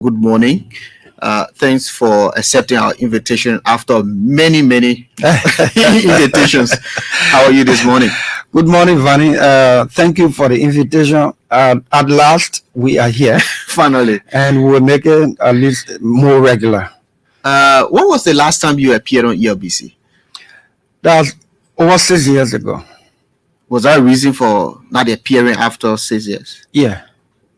Good morning. Thanks for accepting our invitation after many, many invitations. How are you this morning? Good morning, Vanny. Thank you for the invitation. At last, we are here. Finally. And we'll make it at least more regular. When was the last time you appeared on ELBC? That's over 6 years ago. Was that a reason for not appearing after 6 years? Yeah.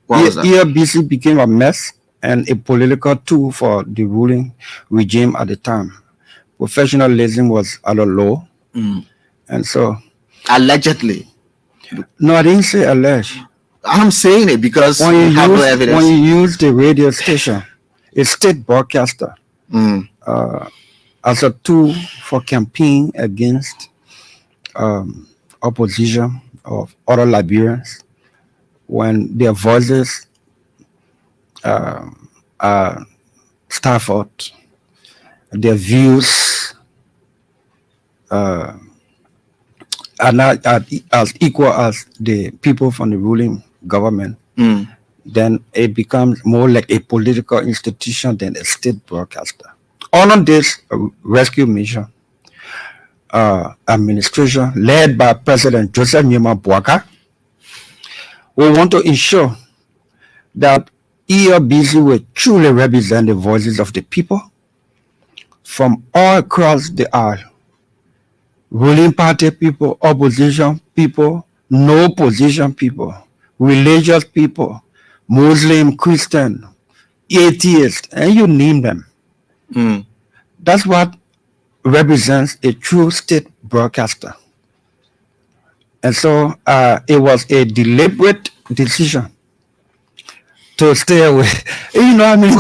What was that? ELBC became a mess and a political tool for the ruling regime at the time. Professionalism was at a low. And so... Allegedly. No, I didn't say alleged. I'm saying it because when you have no evidence. When you use the radio station, a state broadcaster, as a tool for campaign against opposition of other Liberians, when their voices are stifled, their views are not as equal as the people from the ruling government, then it becomes more like a political institution than a state broadcaster. On this rescue mission administration led by President Joseph Nyema Boaka, we want to ensure that ELBC will truly represent the voices of the people from all across the aisle. Ruling party people, opposition people, no position people, religious people, Muslim, Christian, atheist, and you name them. That's what represents a true state broadcaster. And so it was a deliberate decision to stay away. You know how many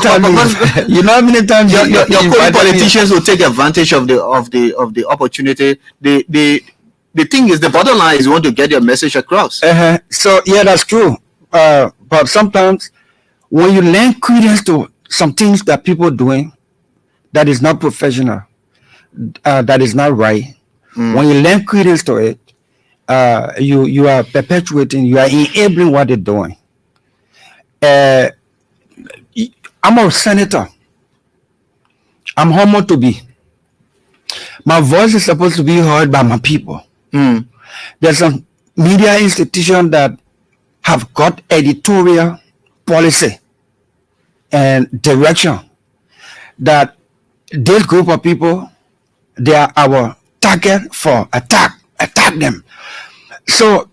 times your politicians will take advantage of the opportunity. The thing is, the bottom line is you want to get your message across. So yeah, that's true. But sometimes when you lend credence to some things that people are doing that is not professional, that is not right, when you lend credence to it, you are perpetuating, you are enabling what they're doing. I'm a senator. I'm humbled to be. My voice is supposed to be heard by my people. There's some media institutions that have got editorial policy and direction that this group of people, they are our target for attack them. So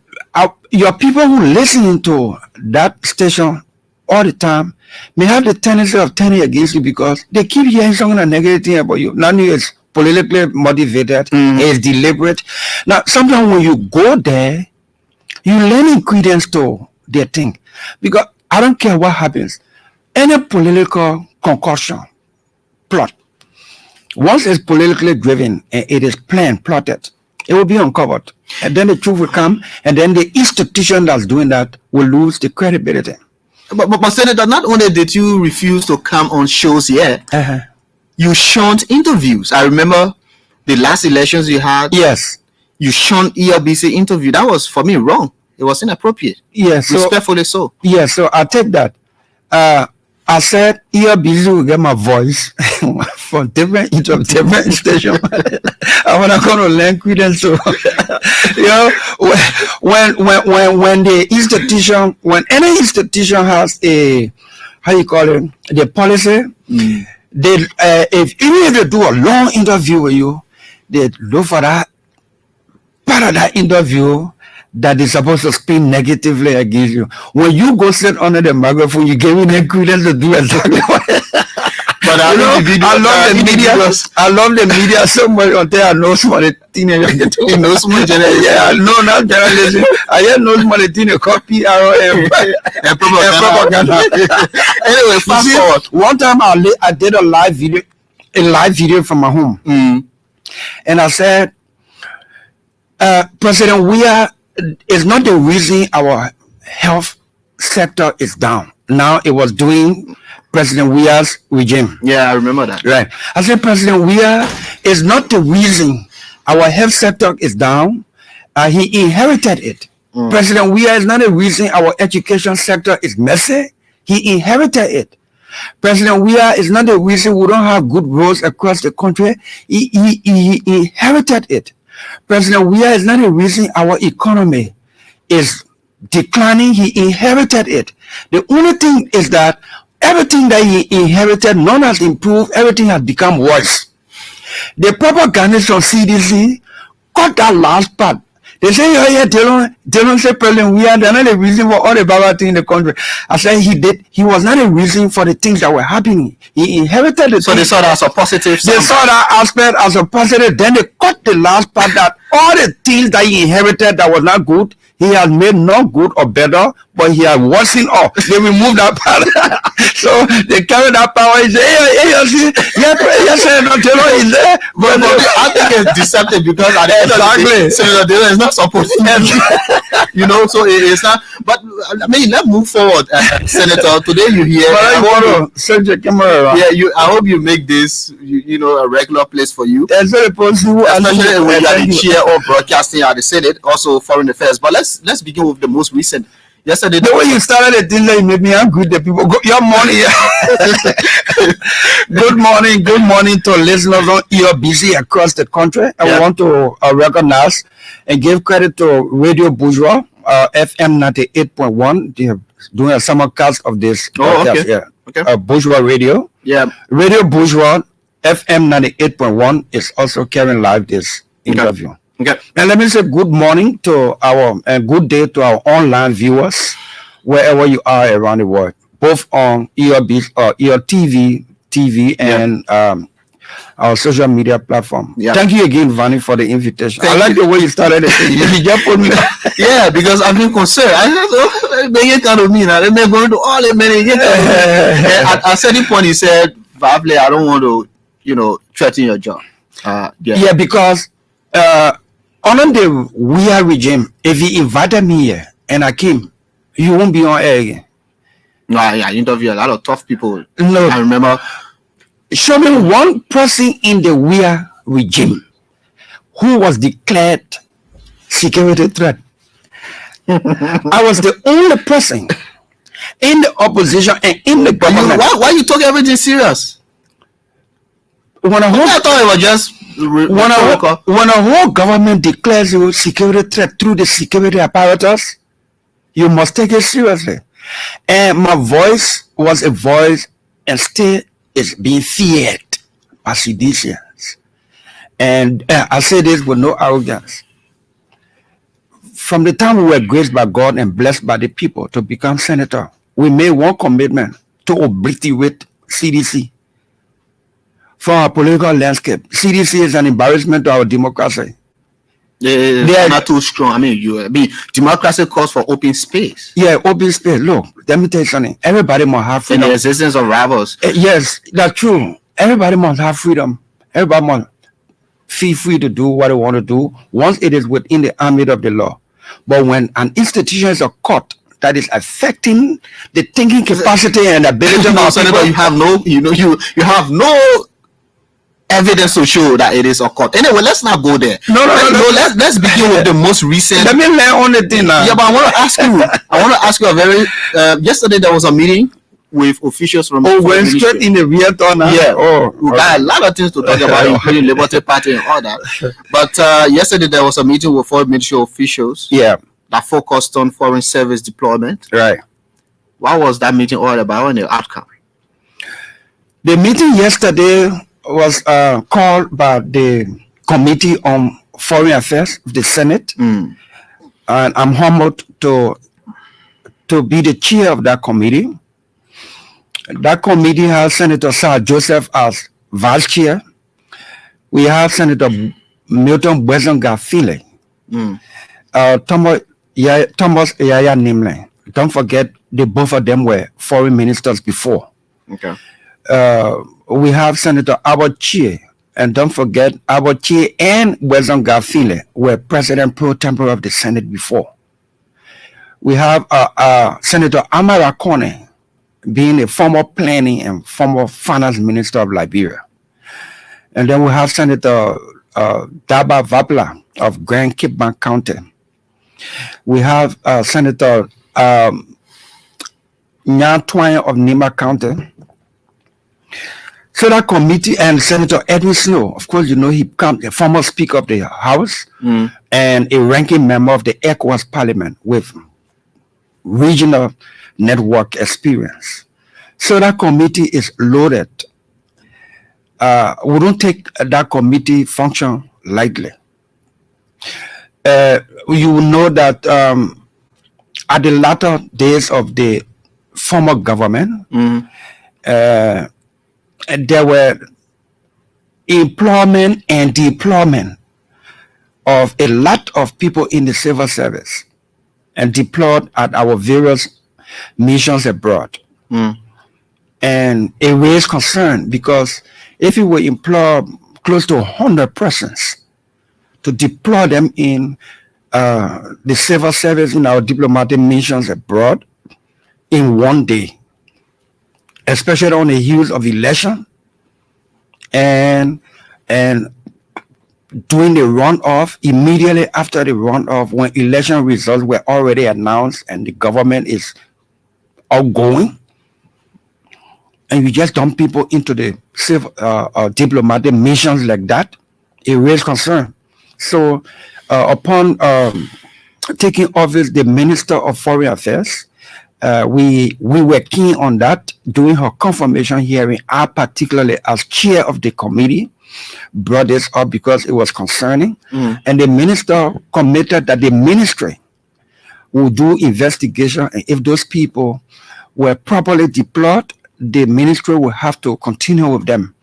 your people who listen to that station all the time may have the tendency of turning against you because they keep hearing something negative thing about you. None of you is politically motivated, it's deliberate. Now, sometimes when you go there, you learn credence to their thing. Because I don't care what happens. Any political concoction, plot, once it's politically driven and it is planned, plotted, it will be uncovered. And then the truth will come, and then the institution that's doing that will lose the credibility. But Senator, not only did you refuse to come on shows here, you shunned interviews. I remember the last elections you had. Yes. You shunned ELBC interview. That was, for me, wrong. It was inappropriate. Yes. Respectfully so. Yes, so I take that. I said ELBC will get my voice from different stations. I want to go to learn credence. So, when the institution, when any institution has a, how you call it, the policy, they even if they do a long interview with you, they look for that part of that interview that is supposed to speak negatively against you. When you go sit under the microphone, you give me the credence to do exactly what. But I love the media. I love the media so much until I know some of the teenagers get to know some journalism. Yeah, I know now journalism. I just know some of the teenagers copy and propaganda. Anyway, fast forward. One time I did a live video from my home, and I said, President, it's not the reason our health sector is down. Now it was doing President Weah's regime. Yeah, I remember that. Right. I said President Weah is not the reason our health sector is down. He inherited it. President Weah is not the reason our education sector is messy. He inherited it. President Weah is not the reason we don't have good roads across the country. He inherited it. President Weah is not the reason our economy is declining. He inherited it. The only thing is that everything that he inherited, none has improved. Everything has become worse. The propaganda on CDC cut that last part. They say, oh yeah, Dillon said President Weah, they're not the reason for all the bad things in the country. I said he was not the reason for the things that were happening. He inherited it. So they saw that as a positive. They saw that aspect as a positive. Then they cut the last part that all the things that he inherited that was not good, he has made not good or better, but he has worsened up. They removed that part. So they carry that power. He say, yes, Senator Dillon is there. But I think it's deceptive because at the end of the day, Senator Dillon is not supporting him. So it's not. But I mean, let's move forward, Senator. Today you hear. But I want to send your camera around. Yeah, I hope you make this, a regular place for you. That's very possible. Especially when you are the chair of broadcasting at the Senate, also foreign affairs. But let's begin with the most recent. Yesterday, the way you started the thing, you made me angry. The people, your morning. Good morning to listeners on ERBC across the country. I want to recognize and give credit to Radio Bourgeois, FM 98.1. They are doing a simulcast of this. Okay. Bourgeois Radio. Yeah. Radio Bourgeois, FM 98.1 is also carrying live this interview. Okay. And let me say good morning to good day to our online viewers, wherever you are around the world, both on ERB or TV and our social media platform. Yeah. Thank you again, Vanny, for the invitation. I like the way you started it. You just put me. Yeah, because I've been concerned. They get out of me now. They're going to all the many. At a certain point, he said, "Vable, I don't want to, threaten your job." Yeah, because. Under the Weah regime, if he invited me here and I came, you won't be on air again. No, I interviewed a lot of tough people. No, I remember. Show me one person in the Weah regime who was declared security threat. I was the only person in the opposition and in the government. Why you talk everything serious? When I thought it was just when a whole government declares you security threat through the security apparatus, you must take it seriously. And my voice was a voice and still is being feared by seditionists. And I say this with no arrogance. From the time we were graced by God and blessed by the people to become senator, we made one commitment to obliterate CDC from our political landscape. CDC is an embarrassment to our democracy. They are not too strong. I mean, democracy calls for open space. Yeah, open space. Look, let me tell you something. Everybody must have freedom. And the existence of rivals. Yes, that's true. Everybody must have freedom. Everybody must feel free to do what they want to do once it is within the ambit of the law. But when an institution is a court that is affecting the thinking capacity and ability of people, Senator, you have no evidence to show that it is a court. Anyway, let's not go there. No. Let's begin with the most recent. Let me learn on the thing now. Yeah, but I want to ask you a very. Yesterday there was a meeting with officials from. Oh, we're straight in the real turn. Yeah. We got a lot of things to talk about, including Liberty Party and all that. But yesterday there was a meeting with foreign ministry officials. Yeah. That focused on foreign service deployment. Right. What was that meeting all about and the outcome? The meeting yesterday was called by the Committee on Foreign Affairs of the Senate, and I'm humbled to be the chair of that committee. That committee has Senator Sir Joseph as vice chair. We have Senator Milton Bwezon-Gafile, Thomas Yaya Nimle. Don't forget, both of them were foreign ministers before. Okay. We have Senator Albert Chie, and don't forget, Albert Chie and Bwezon-Gafile were president pro tempore of the Senate before. We have Senator Amara Kone, being a former planning and former finance minister of Liberia. And then we have Senator Daba Vapla of Grand Cape Bank County. We have Senator Nya Twine of Nima County. So that committee and Senator Edwin Snow, of course, you know, he became a former Speaker of the House and a ranking member of the ECOWAS Parliament with regional network experience. So that committee is loaded. We don't take that committee function lightly. You will know that at the latter days of the former government, there were employment and deployment of a lot of people in the civil service and deployed at our various missions abroad. And it raised concern because if you were employ close to 100 persons to deploy them in the civil service in our diplomatic missions abroad in one day, especially on the heels of election and during the runoff, immediately after the runoff, when election results were already announced and the government is outgoing, and you just dump people into the civil diplomatic missions like that, it raised concern. So upon taking office, the Minister of Foreign Affairs, we were keen on that. During her confirmation hearing, I particularly, as chair of the committee, brought this up because it was concerning. And the minister committed that the ministry will do investigation, and if those people were properly deployed, the ministry will have to continue with them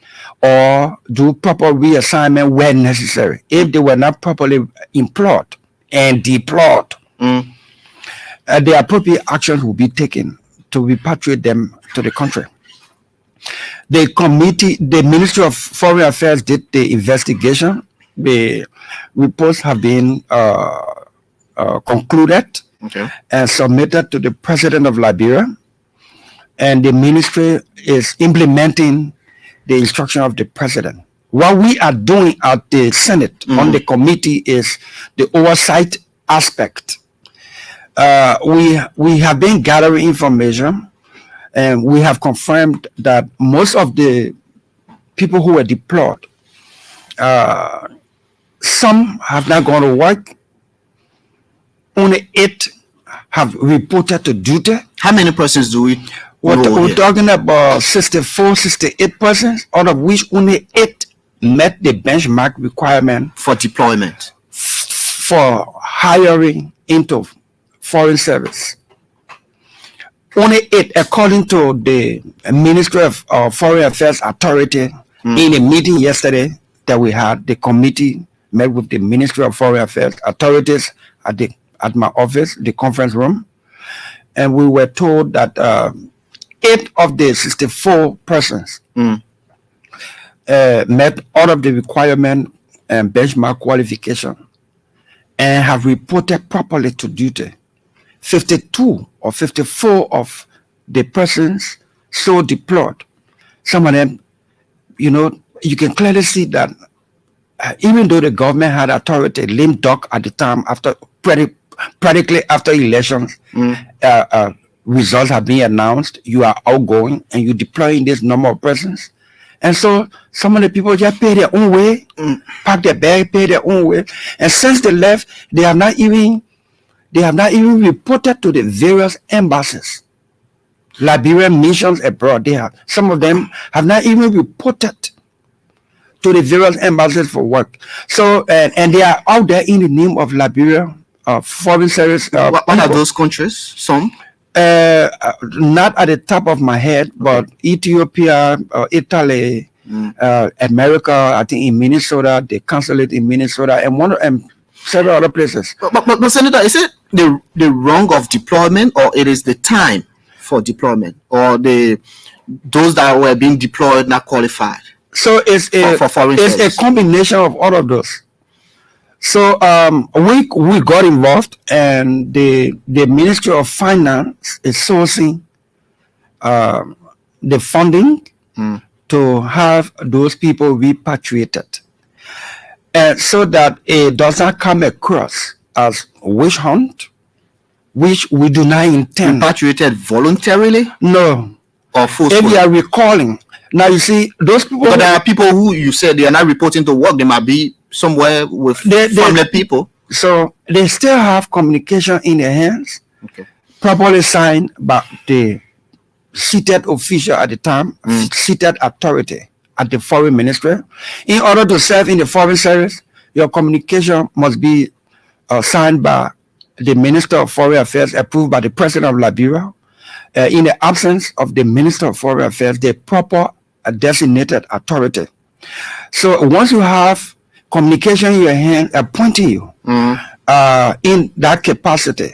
or do proper reassignment where necessary. If they were not properly employed and deployed, the appropriate actions will be taken to repatriate them to the country. The committee, the Ministry of Foreign Affairs did the investigation. The reports have been concluded and submitted to the President of Liberia. And the ministry is implementing the instruction of the President. What we are doing at the Senate on the committee is the oversight aspect. We have been gathering information, and we have confirmed that most of the people who were deployed, some have not gone to work. Only 8 have reported to duty. How many persons do we? We're talking about 64, 68 persons, out of which only 8 met the benchmark requirement for deployment, for hiring into foreign service. Only 8, according to the Ministry of Foreign Affairs Authority, in a meeting yesterday that we had, the committee met with the Ministry of Foreign Affairs authorities at my office, the conference room, and we were told that 8 of the 64 persons met all of the requirement and benchmark qualification and have reported properly to duty. 52 or 54 of the persons so deployed. Some of them, you know, you can clearly see that even though the government had authority, lame duck at the time, after practically after elections, results have been announced, you are outgoing and you deploying this number of persons. And so some of the people just pay their own way, pack their bag, pay their own way. And since they left, they have not even reported to the various embassies, Liberian missions abroad. Some of them have not even reported to the various embassies for work. So and they are out there in the name of Liberia, foreign service. What are those countries? Some. Not at the top of my head, but Ethiopia, Italy, America, I think in Minnesota, the consulate in Minnesota, and several other places. But Senator, is it the wrong of deployment, or it is the time for deployment, or those that were being deployed not qualified? So it's a combination of all of those. So we got involved, and the Ministry of Finance is sourcing the funding to have those people repatriated, so that it does not come across as witch hunt, which we do not intend. Repatriated voluntarily? No. Or forcefully? If you are recalling, Now you see those people. But there are people who you said they are not reporting to work. They might be somewhere with family people. So they still have communication in their hands, Okay. properly signed by the seated official at the time, seated authority at the foreign ministry. In order to serve in the foreign service, your communication must be signed by the Minister of Foreign Affairs, approved by the President of Liberia. In the absence of the Minister of Foreign Affairs, the proper designated authority. So once you have communication in your hand appointing you in that capacity,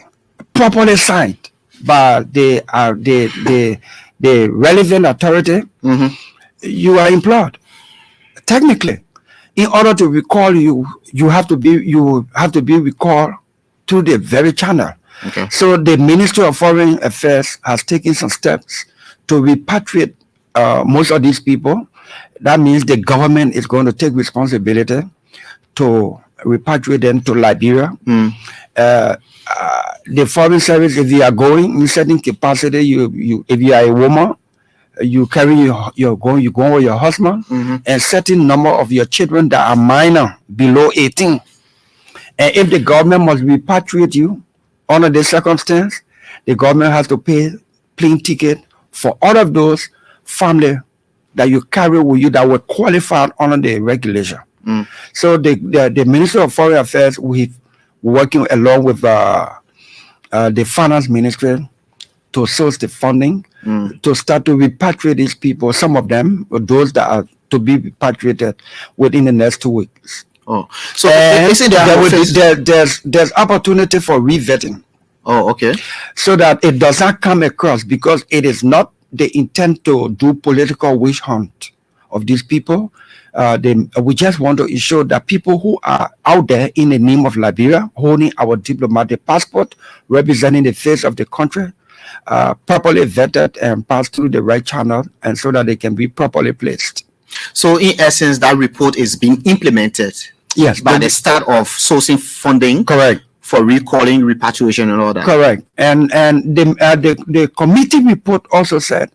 properly signed by the relevant authority, you are employed. Technically, in order to recall you, you have to be recalled through the very channel. Okay. So the Ministry of Foreign Affairs has taken some steps to repatriate most of these people. That means the government is going to take responsibility to repatriate them to Liberia. The foreign service, if you are going in certain capacity, you if you are a woman, you carry you go with your husband and certain number of your children that are minor, below 18. And if the government must repatriate you under this circumstance, the government has to pay plane ticket for all of those family that you carry with you that were qualified under the regulation. So the Ministry of Foreign Affairs, we working along with the Finance Ministry to source the funding to start to repatriate these people. Some of them, those that are to be repatriated within the next 2 weeks. Oh, so there's opportunity for revetting. Oh, okay. So that it does not come across, because it is not the intent to do political witch hunt of these people. We just want to ensure that people who are out there in the name of Liberia, holding our diplomatic passport, representing the face of the country, properly vetted and passed through the right channel, and so that they can be properly placed. So in essence, that report is being implemented. Yes, by the start of sourcing funding. Correct. For recalling, repatriation, and all that. Correct. And the committee report also said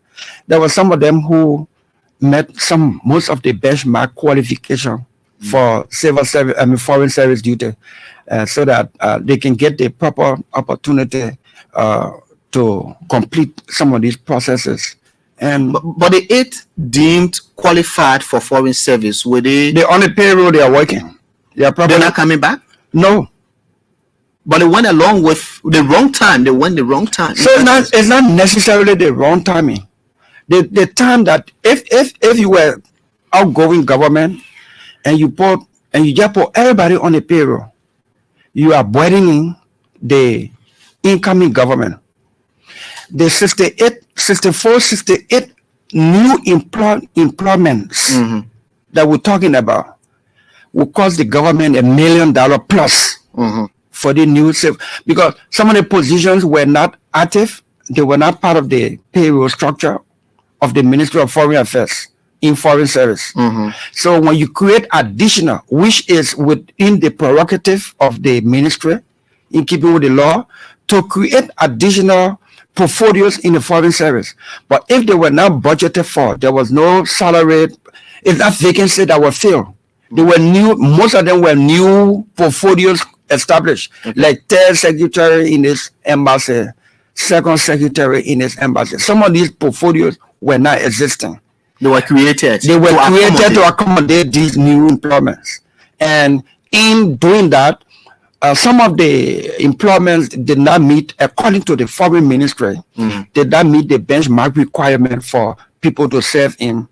there were some of them who met most of the benchmark qualification for civil service, foreign service duty, so that they can get the proper opportunity to complete some of these processes. And but the 8 deemed qualified for foreign service, were they're on the payroll, they are working. They're not coming back? No. But they went along with the wrong time. They went the wrong time. So it's not necessarily the wrong timing. The time that if you were outgoing government and you just put everybody on the payroll, you are burdening the incoming government. The 68 new employments that we're talking about will cost the government $1 million plus for the new because some of the positions were not active. They were not part of the payroll structure of the Ministry of Foreign Affairs in foreign service. So when you create additional, which is within the prerogative of the ministry, in keeping with the law, to create additional portfolios in the foreign service. But if they were not budgeted for, there was no salary, it's not vacancy that were filled. They were new, most of them were new portfolios established, like third secretary in this embassy, second secretary in this embassy. Some of these portfolios were not existing. They were created. To accommodate these new employments. And in doing that, some of the employments did not meet, according to the foreign ministry, did not meet the benchmark requirement for people to serve in.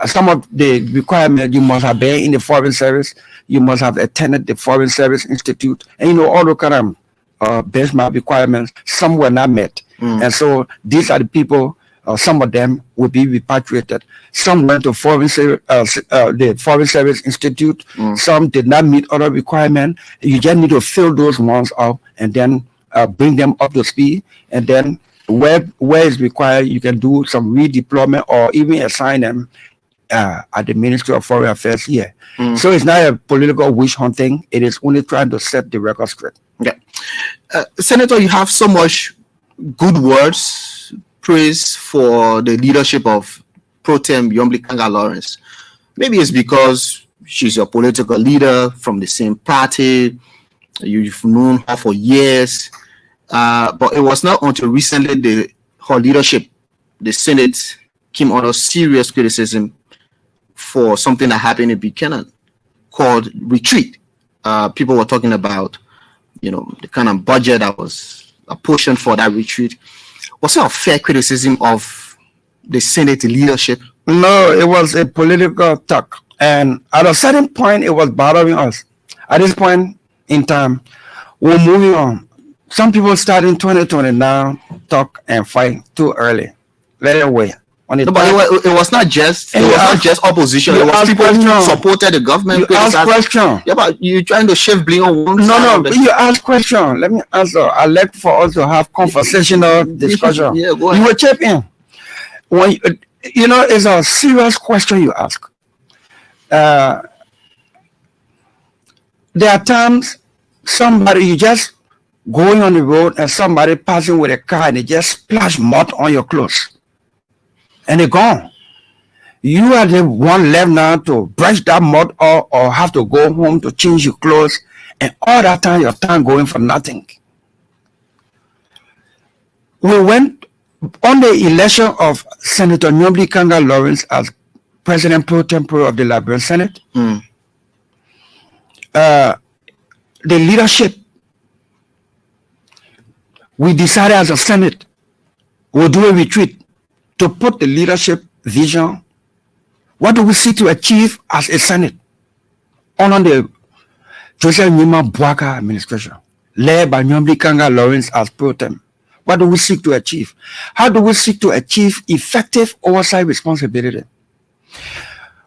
Some of the requirements, you must have been in the foreign service, you must have attended the Foreign Service Institute, and all the kind of benchmark requirements, some were not met. And so these are the people, some of them will be repatriated. Some went to the Foreign Service Institute, some did not meet other requirements. You just need to fill those ones up and then bring them up to speed, and then where is required, you can do some redeployment or even assign them at the Ministry of Foreign Affairs here. So it's not a political witch hunting. It is only trying to set the record straight. Okay. Senator, you have so much good words, praise for the leadership of pro tem Yombli Kanga Lawrence. Maybe it's because she's your political leader from the same party. You've known her for years. But it was not until recently her leadership, the Senate, came under serious criticism for something that happened in Buchanan called retreat. People were talking about, the kind of budget that was apportioned for that retreat. Was it a fair criticism of the Senate leadership? No, it was a political talk. And at a certain point, it was bothering us. At this point in time, we're moving on. Some people start in 2020 now, talk and fight too early. Let it wait. But it was not just opposition. It was people who supported the government. You ask question. Yeah, but you're trying to shift blame on one side. No. You ask question. Let me answer. I like for us to have conversational discussion. Yeah, go ahead. You will chip in. When it's a serious question you ask. There are times you just going on the road and somebody passing with a car and they just splash mud on your clothes. And they're gone. You are the one left now to brush that mud off or have to go home to change your clothes. And all that time, your time going for nothing. We went on the election of Senator Yombli Kanga Lawrence as President pro tempore of the Liberian Senate. The leadership, we decided as a Senate, we'll do a retreat to put the leadership vision. What do we seek to achieve as a Senate under the Joseph Nima Bwaka administration, led by Yombli Kanga Lawrence as pro tem? What do we seek to achieve? How do we seek to achieve effective oversight responsibility?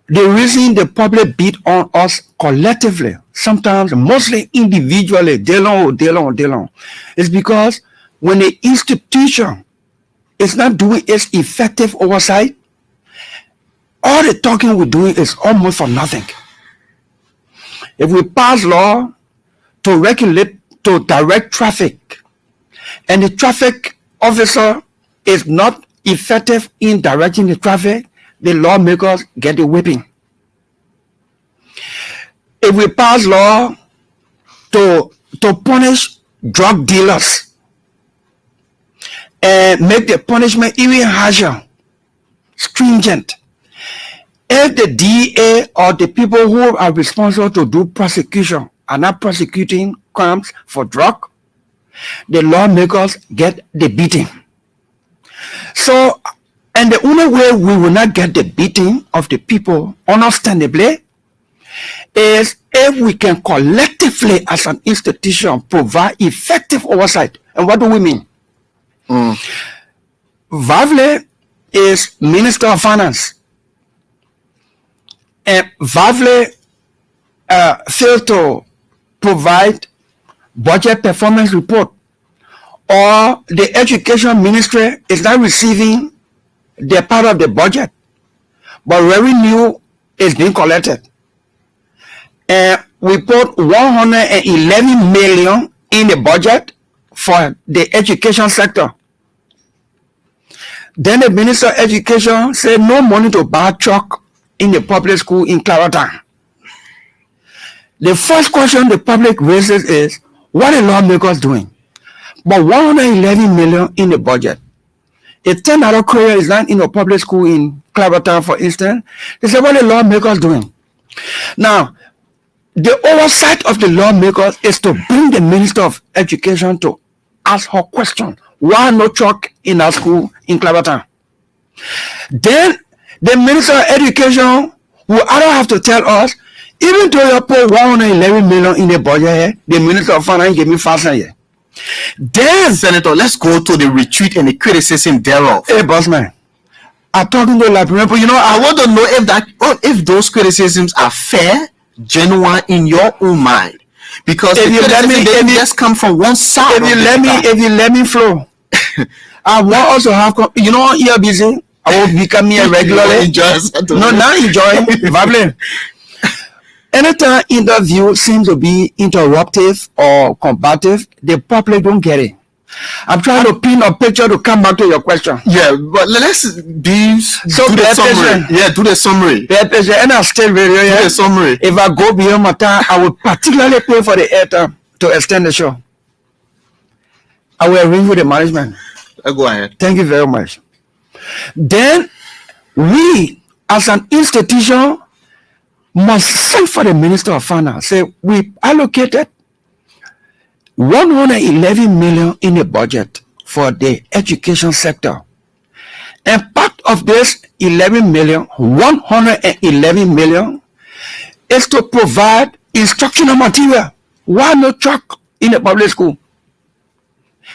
The reason the public beat on us collectively, sometimes mostly individually, Dillon, is because when the institution is not doing its effective oversight, all the talking we're doing is almost for nothing. If we pass law to regulate, to direct traffic, and the traffic officer is not effective in directing the traffic, the lawmakers get the whipping. If we pass law to punish drug dealers and make the punishment even harsher, stringent, if the DA or the people who are responsible to do prosecution are not prosecuting crimes for drug, the lawmakers get the beating. So, and the only way we will not get the beating of the people, understandably, is if we can collectively, as an institution, provide effective oversight. And what do we mean? Vavle is Minister of Finance. And Vavle failed to provide budget performance report, or the education ministry is not receiving their part of the budget, but revenue is being collected. And we put 111 million in the budget for the education sector. Then the Minister of Education said no money to buy chalk in the public school in Clarendon. The first question the public raises is, what are lawmakers doing? But 111 million in the budget. A 10 courier is not in a public school in Clarendon, for instance. They say, what are lawmakers doing? Now, the oversight of the lawmakers is to bring the Minister of Education to ask her question. Why no chalk in our school in Clarendon? Then the Minister of Education will either have to tell us, even though you put 111 million in the budget, the Minister of Finance gave me faster here. Then, Senator, let's go to the retreat and the criticism thereof. Hey, bossman, I'm talking to Liberian, but I want to know if those criticisms are fair, genuine in your own mind, because if they just come from one side. If you let me flow, I want also have. You're busy. I will become here regularly. Not enjoying. Anytime interview seems to be interruptive or combative, the public don't get it. I'm trying to pin a picture to come back to your question. Yeah, but let's do the summary. Yeah, do the summary. And I'll stay radio. Do the summary. If I go beyond my time, I would particularly pay for the airtime to extend the show. I will arrange with the management. Go ahead. Thank you very much. Then we, as an institution, must send for the Minister of Finance. Say we allocated 111 million in the budget for the education sector. And part of this 111 million is to provide instructional material. Why no chalk in the public school?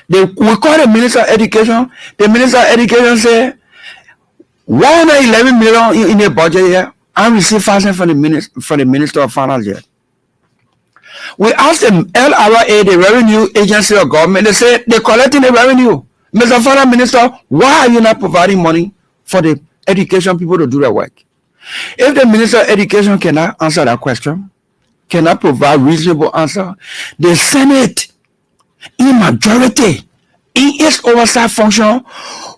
We call the Minister of Education. The Minister of Education say 111 million in the budget here. I receive funding from the Minister of Finance here. We asked the LRA, the revenue agency of government, they say they're collecting the revenue. Mr. Finance Minister, why are you not providing money for the education people to do their work? If the Minister of Education cannot answer that question, cannot provide reasonable answer, the Senate, in majority, in its oversight function,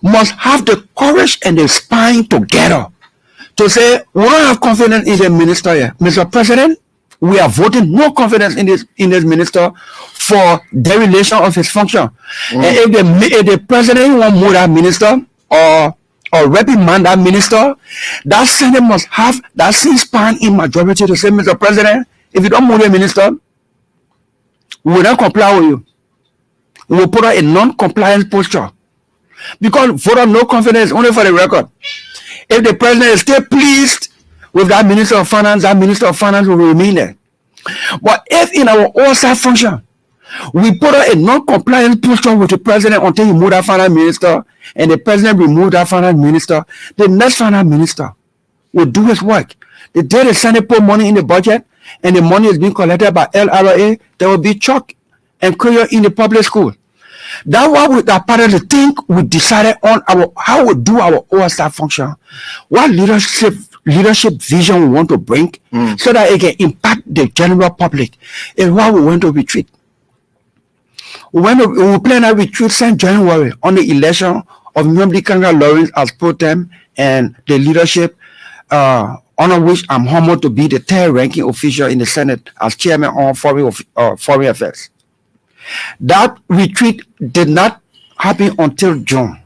must have the courage and the spine together to say, we don't have confidence in the minister here. Mr. President, we are voting no confidence in this minister for dereliction of his function. And if the president won't move that minister or reprimand that minister, that Senate must have that same span in majority to say, Mr. President, if you don't move the minister, we will not comply with you. We will put out a non-compliance posture. Because vote of no confidence only for the record. If the president is still pleased with that Minister of Finance will remain there. But if in our oversight function, we put out a non-compliance posture with the president until he move that finance minister, and the president remove that finance minister, the next finance minister will do his work. The day the Senate put money in the budget, and the money is being collected by LRA, there will be chalk and crayon in the public school. That's why that part of the thing we decided on how we do our oversight function, what leadership vision we want to bring, so that it can impact the general public, is why we went to retreat. We plan a retreat since January on the election of Nnamdi Kanu Lawrence as pro tem and the leadership, under which I'm humbled to be the third ranking official in the Senate as chairman on foreign affairs. That retreat did not happen until June.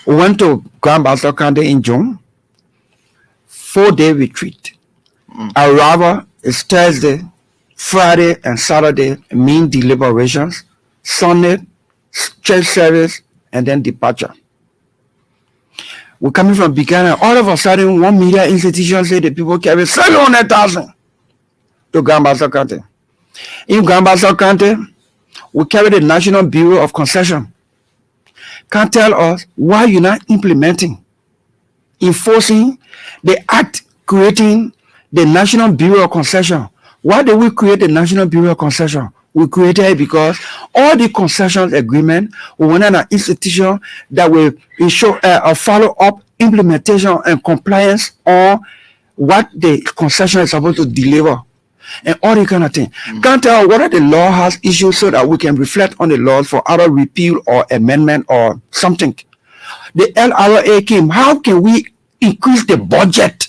We went to Grand Bassa County in June, 4-day retreat. Arrival is Thursday, Friday, and Saturday, mean deliberations, Sunday, church service, and then departure. We're coming from Buchanan. All of a sudden, one media institution said the people carry 700,000 to Grand Bassa County. In Grand Bassa County, we carry the National Bureau of Concession. Can't tell us why you're not implementing, enforcing the act creating the National Bureau of Concession. Why did we create the National Bureau of Concession? We created it because all the concessions agreement, we wanted an institution that will ensure a follow-up implementation and compliance on what the concession is supposed to deliver. And all the kind of thing. Can't tell whether the law has issues so that we can reflect on the laws for either repeal or amendment or something. The LRA came. How can we increase the budget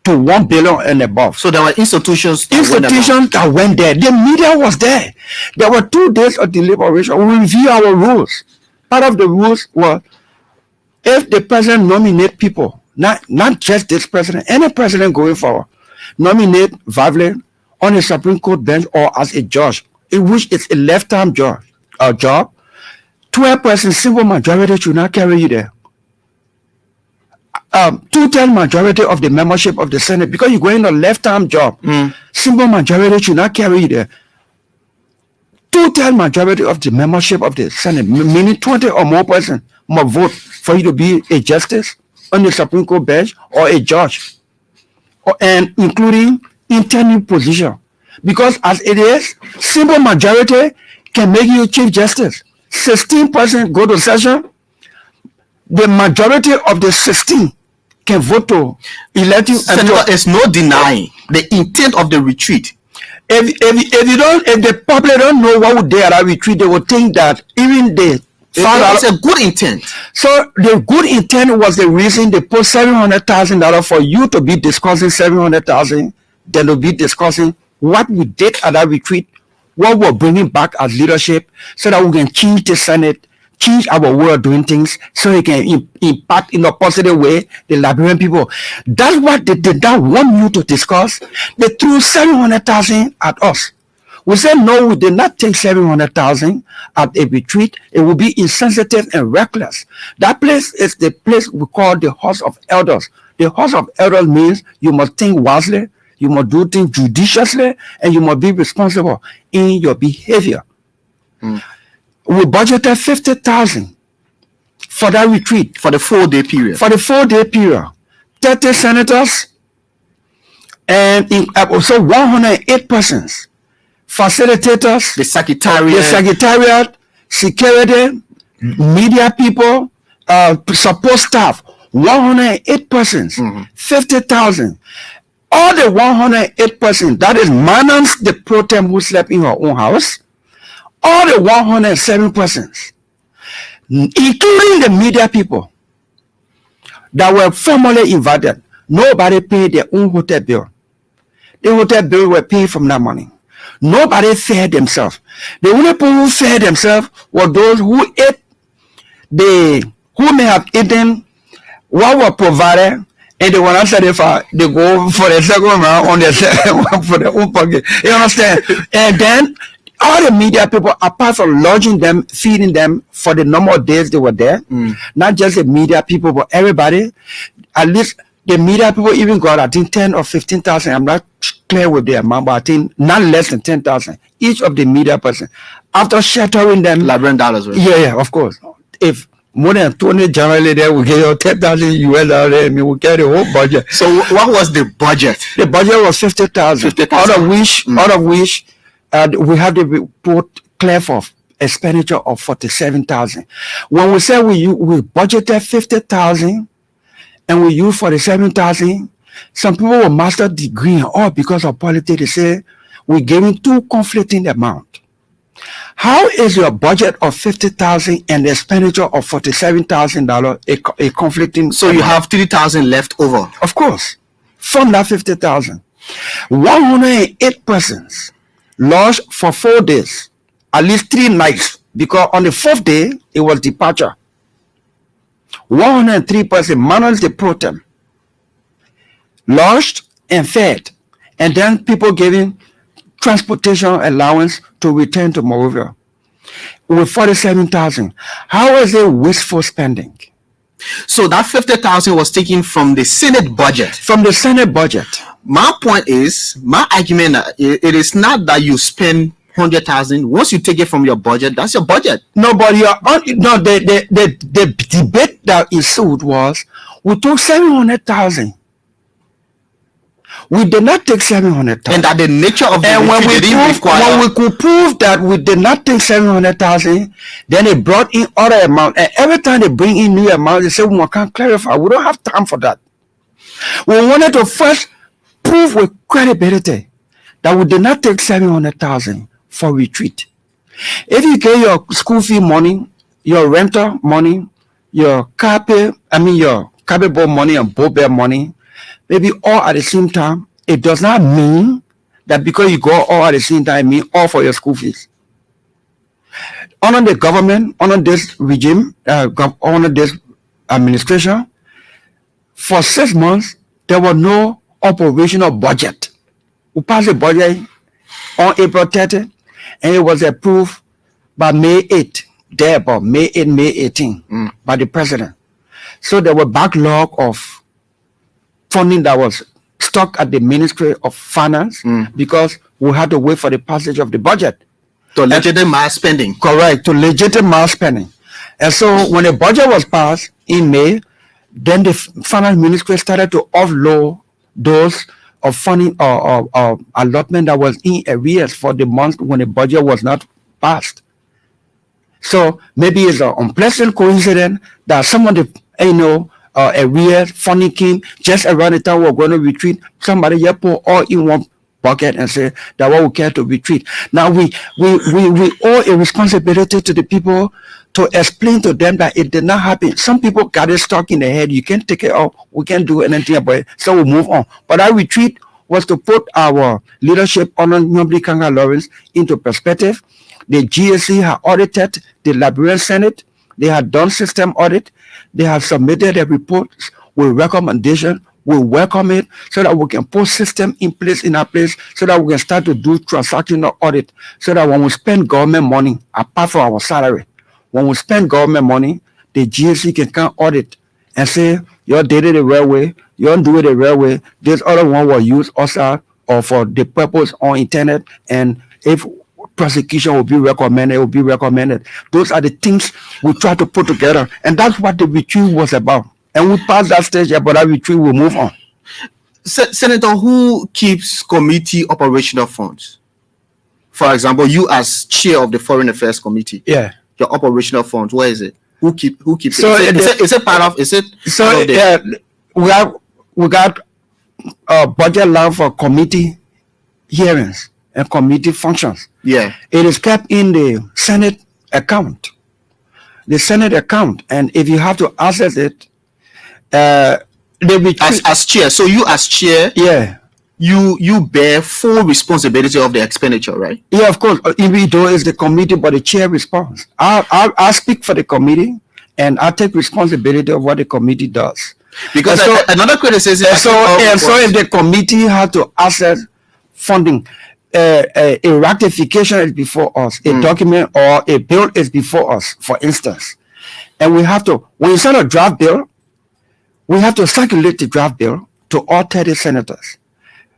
to 1 billion and above? So there were institutions that went there. The media was there. There were 2 days of deliberation. We review our rules. Part of the rules was if the president nominate people, not just this president, any president going forward, nominate Vavle on a Supreme Court bench or as a judge, in which it's a lifetime job, 12% simple majority should not carry you there. 2/3 majority of the membership of the Senate, because you're going a lifetime job, simple majority should not carry you there. 2/3 majority of the membership of the Senate, meaning 20 or more person, must vote for you to be a justice on the Supreme Court bench or a judge, and including internal position, because as it is, simple majority can make you chief justice. 16% go to session. The majority of the 16 can vote to elect you. Senator, there's no denying the intent of the retreat. if the public don't know what would they at that retreat, they would think that even the It's a good intent. So the good intent was the reason they put $700,000 for you to be discussing 700,000, then to be discussing what we did at that retreat, what we're bringing back as leadership, so that we can change the Senate, change our way of doing things, so it can impact in a positive way the Liberian people. That's what they did not want you to discuss. They threw 700,000 at us. We said no, we did not take 700,000 at a retreat. It would be insensitive and reckless. That place is the place we call the House of Elders. The House of Elders means you must think wisely, you must do things judiciously, and you must be responsible in your behavior. We budgeted 50,000 for that retreat. For the 4-day period. For the 4-day period. 30 senators and so 108 persons. Facilitators, the secretariat, security, media people, support staff, 108 persons, 50,000. All the 108 persons, that is minus the pro tem who slept in her own house, all the 107 persons, including the media people that were formally invited, nobody paid their own hotel bill. The hotel bill were paid from that money. Nobody fed themselves. The only people who fed themselves were those who ate, who may have eaten what was provided, and they were not satisfied. They go for the second round on their for their own pocket. You understand? And then all the media people, apart from lodging them, feeding them for the number of days they were there, not just the media people, but everybody, at least the media people even got, I think, 10 or 15,000. I'm not clear with the amount, but I think not less than 10,000 each of the media person. After sheltering them, Liberian dollars, right? Yeah, of course. If more than 20 generally there, we get your 10,000 US dollars. I mean, we get the whole budget. So what was the budget? The budget was 50,000. Out of which, we have the report clear for expenditure of 47,000. When we say we budgeted 50,000. And we use 47,000. Some people will master degree, or because of politics, they say we're giving two conflicting amounts. How is your budget of 50,000 and the expenditure of $47,000 a conflicting? So you have 3,000 left over. Of course, from that 50,000, 108 persons lodged for 4 days, at least 3 nights, because on the 4th day it was departure. 103 persons, minus the pro tem, lodged and fed, and then people giving transportation allowance to return to Monrovia with 47,000. How is it wasteful spending? So that 50,000 was taken from the Senate budget. From the Senate budget. My point is, my argument, it is not that you spend 100,000. Once you take it from your budget, that's your budget. No, but the debate that ensued was we took 700,000. We did not take 700,000. And that the nature of the and when we could prove that we did not take 700,000, then they brought in other amount. And every time they bring in new amount, they say we can't clarify. We don't have time for that. We wanted to first prove with credibility that we did not take 700,000 for retreat. If you get your school fee money, your rental money, your carpet board money and boat bear money, maybe all at the same time, it does not mean that because you go all at the same time, it means all for your school fees. Under the government, under this regime, under this administration, for 6 months, there was no operational budget. We passed the budget on April 30, and it was approved by May 8, about May 8, May 18, by the president. So there were backlog of funding that was stuck at the Ministry of Finance because we had to wait for the passage of the budget. To legitimize spending. Correct, to legitimize spending. And so when the budget was passed in May, then the Finance Ministry started to offload those of funding or allotment that was in arrears for the month when the budget was not passed. So maybe it's an unpleasant coincidence that some of the arrears funding came just around the time we're going to retreat. Somebody here put all in one bucket and say that what we care to retreat. Now we owe a responsibility to the people to explain to them that it did not happen. Some people got it stuck in their head. You can't take it off. We can't do anything about it. So we move on. But our retreat was to put our leadership honorably Kanga Lawrence into perspective. The GSC had audited the Liberian Senate. They had done system audit. They have submitted a report with recommendation. We welcome it so that we can put system in our place so that we can start to do transactional audit so that when we spend government money, apart from our salary, when we spend government money, the GSC can come audit and say, you did it the right way, you don't do it the right way, this other one will use outside or for the purpose on internet, and if prosecution will be recommended, it will be recommended. Those are the things we try to put together, and that's what the retreat was about. And we passed that stage, but that retreat will move on. Senator, who keeps committee operational funds? For example, you as chair of the Foreign Affairs Committee. Yeah. Your operational funds, where is it? Who keeps so it? Is it part of? Is it? So we got a budget line for committee hearings and committee functions. Yeah. It is kept in the Senate account. The Senate account, and if you have to access it, as chair. So you as chair, yeah, you bear full responsibility of the expenditure, right? Yeah, of course. Even though it's the committee, but the chair responds. I speak for the committee, and I take responsibility of what the committee does. Because another criticism. So if the committee had to access funding, a ratification is before us, a document or a bill is before us, for instance, and we have to, when you send a draft bill, we have to circulate the draft bill to all 30 senators.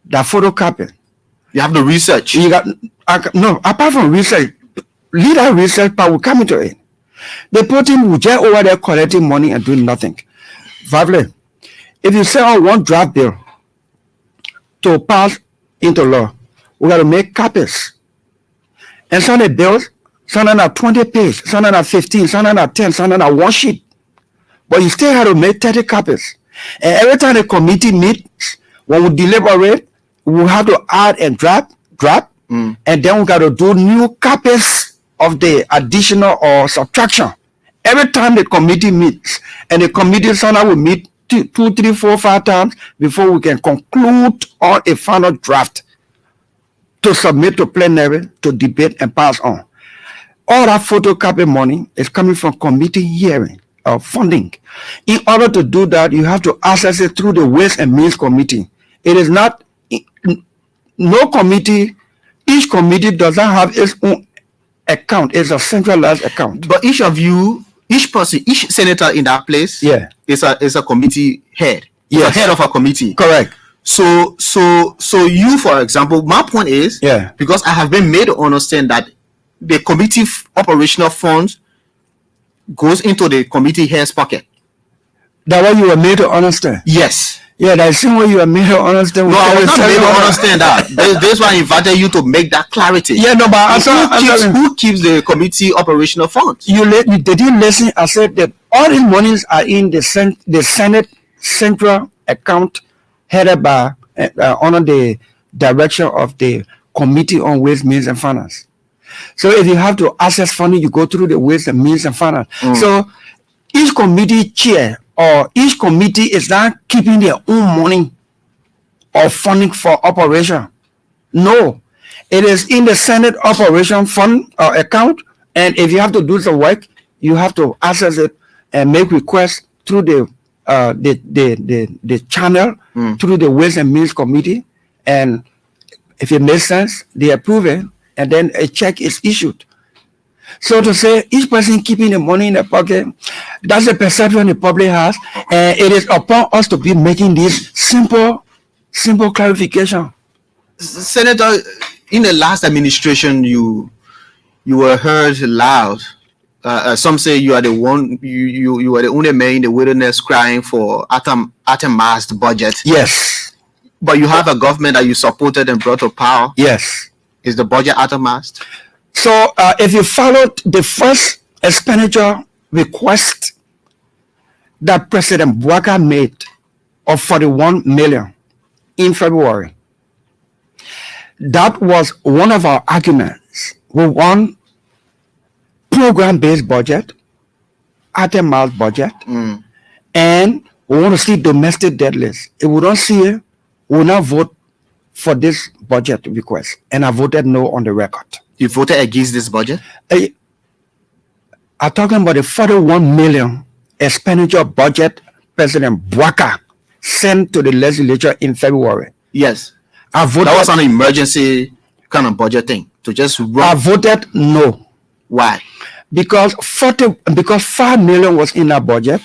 That photocopy. You have the research. You got no, apart from research, leader research part will come into it. The person will just over there collecting money and doing nothing. Vavle, if you send on one draft bill to pass into law, we got to make copies. And some of the bills, some are 20 pages, some are 15, some are 10, some are one sheet. But you still have to make 30 copies. And every time the committee meets, when we deliberate, we have to add and drop, and then we got to do new copies of the additional or subtraction. Every time the committee meets, and the committee sometimes will meet 2, 3, 4, 5 times before we can conclude on a final draft to submit to plenary to debate and pass on. All that photocopy money is coming from committee hearing or funding. In order to do that, you have to access it through the Ways and Means Committee. It is not, no committee, each committee does not have its own account. It's a centralized account. But each of you, each person, each senator in that place, yeah, is a committee head. Yes. The head of a committee. Correct. So you, for example, my point is, yeah, because I have been made to understand that the committee operational funds goes into the committee head's pocket. That what you were made to understand? Yes. Yeah, that's the way you were made to understand. No, I was not made to understand that. That's why I invited you to make that clarity. Yeah, no, but who keeps the committee operational funds? You didn't listen. I said that all these monies are in the Senate central account headed by under the direction of the Committee on Ways, Means and Finance. So if you have to access funding, you go through the Ways and Means and Finance. So each committee chair or each committee is not keeping their own money or funding for operation. No, it is in the Senate operation fund or account. And if you have to do some work, you have to access it and make requests through the channel, through the Ways and Means Committee. And if it makes sense, they approve it, and then a check is issued. So to say each person keeping the money in their pocket, that's the perception the public has, and it is upon us to be making this simple clarification. Senator, in the last administration, you were heard loud. Some say you are the one, you are the only man in the wilderness crying for atomized budget. Yes. But you have a government that you supported and brought to power. Yes. Is the budget atomized? So if you followed the first expenditure request that President Bouaka made of 41 million in February, That was one of our arguments. We want program-based budget, itemized budget, and we want to see domestic debt list. If we don't see it, we will not vote for this budget request. And I voted no on the record. You voted against this budget? I'm talking about the 41 million expenditure budget President Bwaka sent to the legislature in February. Yes. I voted. That was an emergency kind of budget thing to just run. I voted no. Why? Because 5 million was in our budget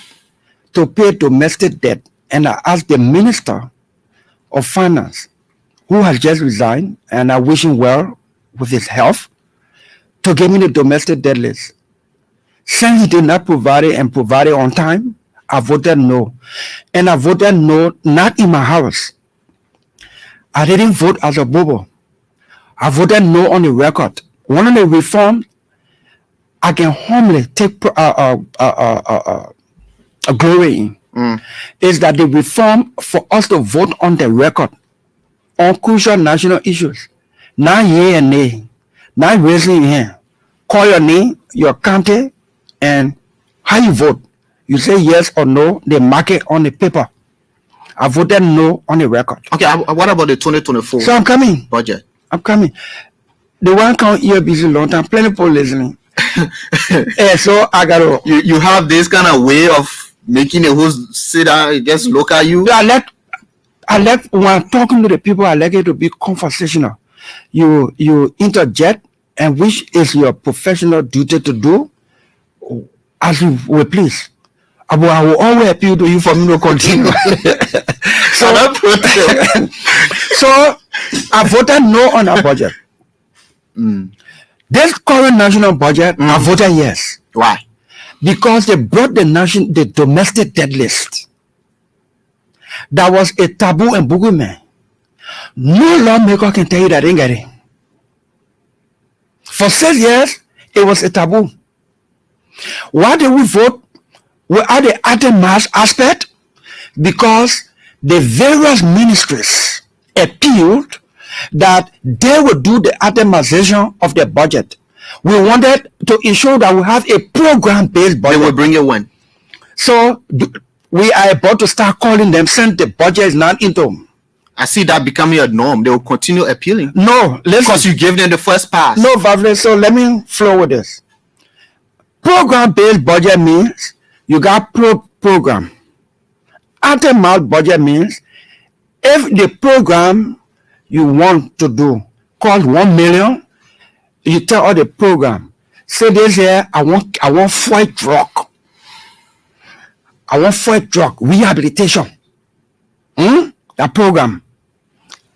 to pay domestic debt, and I asked the Minister of Finance, who has just resigned, and I wish him well with his health, to give me the domestic debt list. Since he did not provide it and provide it on time, I voted no. And I voted no, not in my house. I didn't vote as a bobo. I voted no on the record. One of the reforms I can humbly take glory in is that the reform for us to vote on the record on crucial national issues, not yea and nay, not raising your hand. Call your name, your county, and how you vote. You say yes or no, they mark it on the paper. I voted no on the record. Okay, what about the 2024 So I'm coming. budget? I'm coming. The one count here busy long time, plenty people listening. So I gotta. You have this kind of way of making a host sit down, just look at you. I like when I'm talking to the people, I like it to be conversational. You interject, and which is your professional duty to do as you will please. I will always appeal to you for me to continue. So I voted no on our budget. This current national budget, I voted yes. Why? Because they brought the domestic debt list. That was a taboo in Bugime. No lawmaker can tell you that they didn't get it. For 6 years, it was a taboo. Why did we vote without the itemized aspect? Because the various ministries appealed that they would do the itemization of the budget. We wanted to ensure that we have a program-based budget. They will bring it when? So we are about to start calling them since the budget is not into. I see that becoming a norm. They will continue appealing. No, listen. Because you gave them the first pass. No, Vavle, so let me flow with this. Program-based budget means you got program. Itemized budget means if the program you want to do cost 1 million, you tell all the program, say this here, I want fight drug. I want fight drug rehabilitation. That program.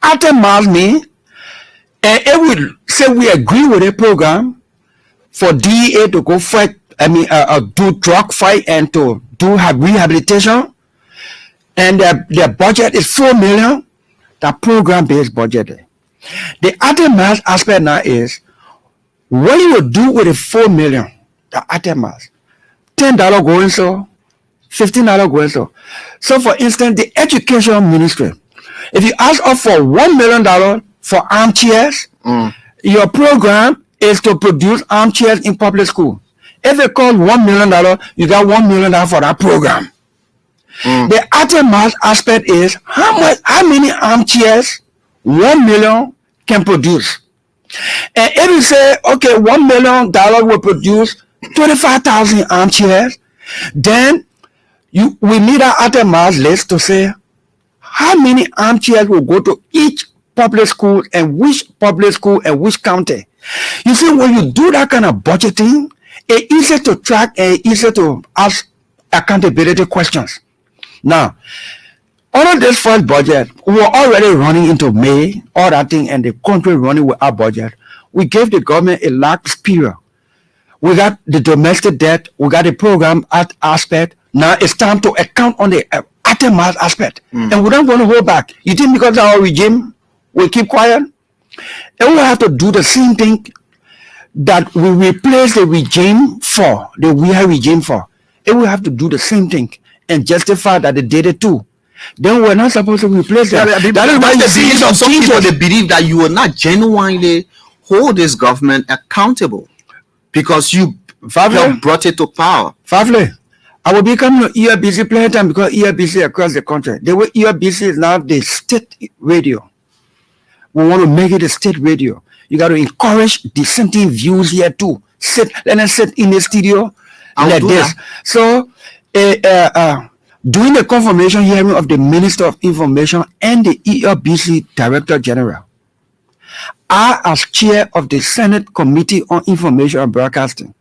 Itemized means, and it will say we agree with the program for DEA to go fight, do drug fight and to do rehabilitation, and their budget is 4 million. That program-based budget. The itemized aspect now is what you will do with the 4 million. The itemized, $10 going so, $15 going so. So, for instance, the education ministry, if you ask us for $1 million for armchairs, your program is to produce armchairs in public school. If it costs $1 million, you got $1 million for that program. The itemized aspect is how many armchairs 1 million can produce. And if you say, okay, $1 million will produce 25,000 armchairs, then we need an itemized list to say how many armchairs will go to each public school and which public school and which county. You see, when you do that kind of budgeting, it's easy to track and easy to ask accountability questions. Now, under this first budget, we were already running into May, all that thing, and the country running with our budget. We gave the government a lax period. We got the domestic debt, we got the program aspect. Now it's time to account on the itemized aspect. And we're not going to hold back. You think because our regime will keep quiet? And we have to do the same thing that we replace the regime for, the we have regime for. And we have to do the same thing and justify that they did it too. then we're not supposed to replace them. Yeah, that is why you see some people, they believe that you will not genuinely hold this government accountable because you have brought it to power. Favle, I will become your ERBC player time because ERBC across the country. The way ERBC is now the state radio. We want to make it a state radio. You got to encourage dissenting views here too. Let us sit in the studio like this. So, during the confirmation hearing of the Minister of Information and the ERBC Director General, I, as chair of the Senate Committee on Information and Broadcasting,